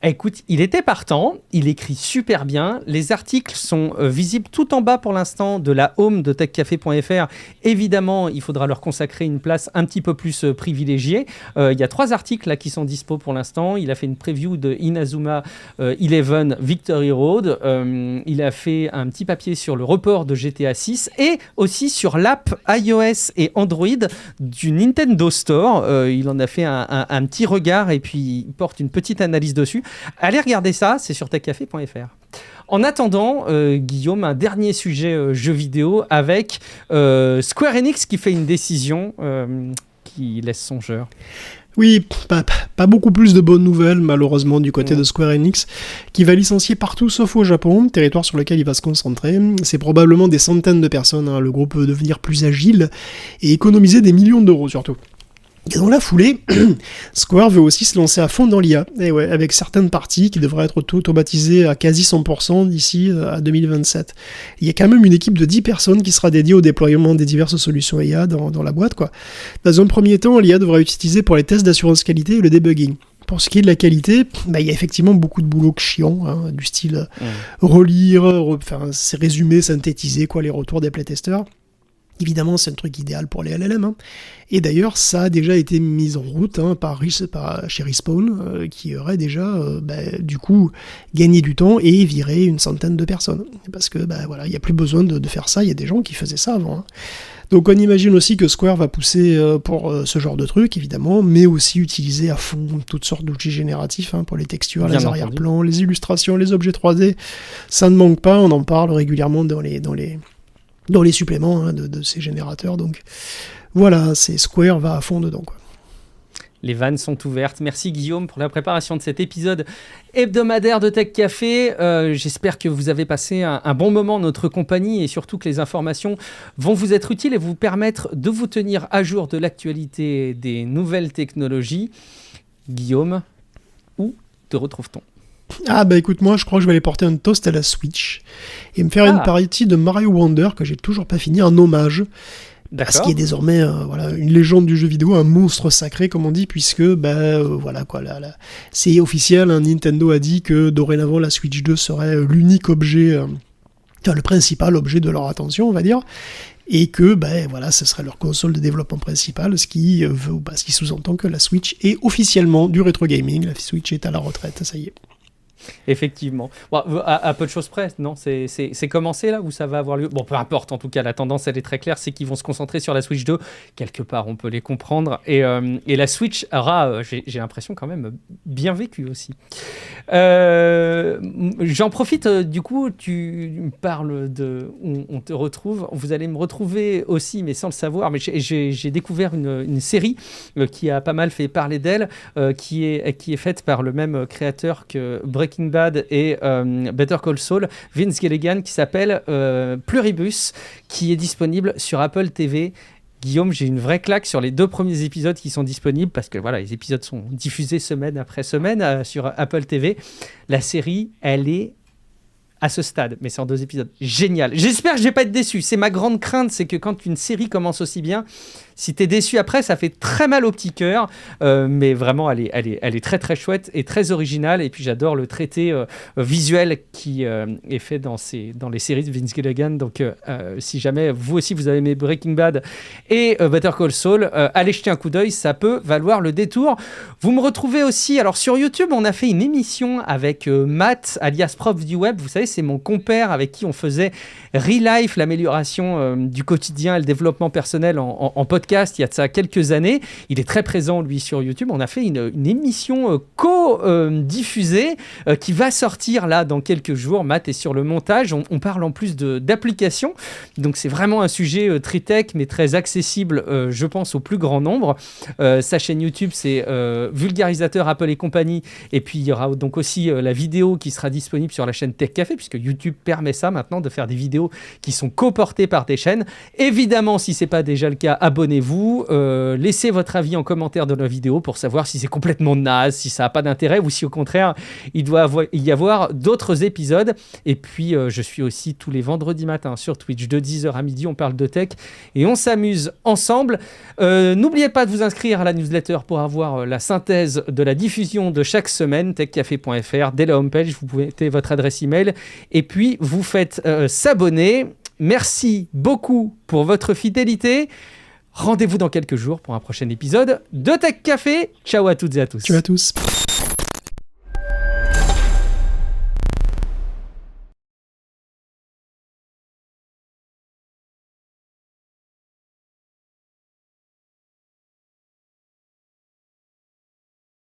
Écoute, il était partant, il écrit super bien. Les articles sont visibles tout en bas pour l'instant de la home de techcafé.fr. Évidemment, il faudra leur consacrer une place un petit peu plus privilégiée. Il y a 3 articles là qui sont dispo pour l'instant. Il a fait une preview de Inazuma 11 Victory Road. Il a fait un petit papier sur le report de GTA 6 et aussi sur l'app iOS et Android du Nintendo Store. Il en a fait un petit regard et puis il porte une petite analyse dessus. Allez regarder ça, c'est sur techcafé.fr. En attendant, Guillaume, un dernier sujet jeu vidéo avec Square Enix qui fait une décision qui laisse songeur.
Oui, pas beaucoup plus de bonnes nouvelles, malheureusement, du côté de Square Enix, qui va licencier partout sauf au Japon, territoire sur lequel il va se concentrer. C'est probablement des centaines de personnes, hein. Le groupe veut devenir plus agile et économiser des millions d'euros surtout. Et dans la foulée, Square veut aussi se lancer à fond dans l'IA, et ouais, avec certaines parties qui devraient être automatisées à quasi 100% d'ici à 2027. Il y a quand même une équipe de 10 personnes qui sera dédiée au déploiement des diverses solutions IA dans la boîte, quoi. Dans un premier temps, l'IA devra être utilisée pour les tests d'assurance qualité et le debugging. Pour ce qui est de la qualité, il y a effectivement beaucoup de boulot chiant, hein, du style relire, c'est résumer, synthétiser les retours des playtesters. Évidemment, c'est un truc idéal pour les LLM. Hein. Et d'ailleurs, ça a déjà été mis en route chez Respawn, qui aurait déjà, du coup, gagné du temps et viré une centaine de personnes. Parce que, il n'y a plus besoin de faire ça, il y a des gens qui faisaient ça avant. Hein. Donc on imagine aussi que Square va pousser pour ce genre de truc, évidemment, mais aussi utiliser à fond toutes sortes d'outils génératifs pour les textures, les arrière-plans, les illustrations, les objets 3D. Ça ne manque pas, on en parle régulièrement dans les suppléments de ces générateurs. Donc voilà, Square va à fond dedans, quoi.
Les vannes sont ouvertes. Merci Guillaume pour la préparation de cet épisode hebdomadaire de Tech Café. J'espère que vous avez passé un bon moment en notre compagnie et surtout que les informations vont vous être utiles et vous permettre de vous tenir à jour de l'actualité des nouvelles technologies. Guillaume, où te retrouve-t-on ?
Écoute, moi je crois que je vais aller porter un toast à la Switch et me faire une partie de Mario Wonder que j'ai toujours pas fini, en hommage. Parce qu'il est désormais une légende du jeu vidéo, un monstre sacré comme on dit, puisque c'est officiel, hein, Nintendo a dit que dorénavant la Switch 2 serait l'unique objet, le principal objet de leur attention, on va dire, et que ce serait leur console de développement principale, ce qui sous-entend que la Switch est officiellement du rétro gaming, la Switch est à la retraite, ça y est.
Effectivement. Bon, à peu de choses près, non, c'est commencé là où ça va avoir lieu. Bon, peu importe, en tout cas, la tendance, elle est très claire, c'est qu'ils vont se concentrer sur la Switch 2. Quelque part, on peut les comprendre. Et la Switch aura, j'ai l'impression, quand même, bien vécu aussi. J'en profite, du coup, tu parles de où on te retrouve. Vous allez me retrouver aussi, mais sans le savoir. Mais j'ai découvert une série qui a pas mal fait parler d'elle, qui est faite par le même créateur que Breaking Bad et Better Call Saul, Vince Gilligan, qui s'appelle Pluribus, qui est disponible sur Apple TV. Guillaume, j'ai une vraie claque sur les 2 premiers épisodes qui sont disponibles, parce que voilà, les épisodes sont diffusés semaine après semaine sur Apple TV. La série, elle est à ce stade, mais c'est en 2 épisodes. Génial. J'espère que je vais pas être déçu. C'est ma grande crainte, c'est que quand une série commence aussi bien, si t'es déçu après, ça fait très mal au petit cœur. Mais vraiment, elle est très très chouette et très originale. Et puis j'adore le traité visuel qui est fait dans les séries de Vince Gilligan. Donc si jamais vous aussi vous avez aimé Breaking Bad et Better Call Saul, allez jeter un coup d'œil, ça peut valoir le détour. Vous me retrouvez aussi, alors sur YouTube, on a fait une émission avec Matt, alias Prof du Web. Vous savez, c'est mon compère avec qui on faisait Relife, l'amélioration du quotidien et le développement personnel en podcast, il y a de ça quelques années. Il est très présent, lui, sur YouTube. On a fait une émission co-diffusée qui va sortir là dans quelques jours. Matt est sur le montage. On parle en plus d'applications. Donc, c'est vraiment un sujet très tech, mais très accessible, je pense, au plus grand nombre. Sa chaîne YouTube, c'est Vulgarisateur Apple et compagnie. Et puis, il y aura donc aussi la vidéo qui sera disponible sur la chaîne Tech Café, puisque YouTube permet ça maintenant, de faire des vidéos qui sont coportées par des chaînes. Évidemment, si ce n'est pas déjà le cas, abonnez-vous. Laissez votre avis en commentaire de la vidéo pour savoir si c'est complètement naze, si ça n'a pas d'intérêt ou si au contraire, il doit y avoir d'autres épisodes. Et puis, je suis aussi tous les vendredis matins sur Twitch de 10h à midi. On parle de tech et on s'amuse ensemble. N'oubliez pas de vous inscrire à la newsletter pour avoir la synthèse de la diffusion de chaque semaine, techcafé.fr. Dès la homepage, vous pouvez mettez votre adresse email et puis vous faites s'abonner. Merci beaucoup pour votre fidélité. Rendez-vous dans quelques jours pour un prochain épisode de Tech Café. Ciao à toutes et à tous.
Ciao à tous.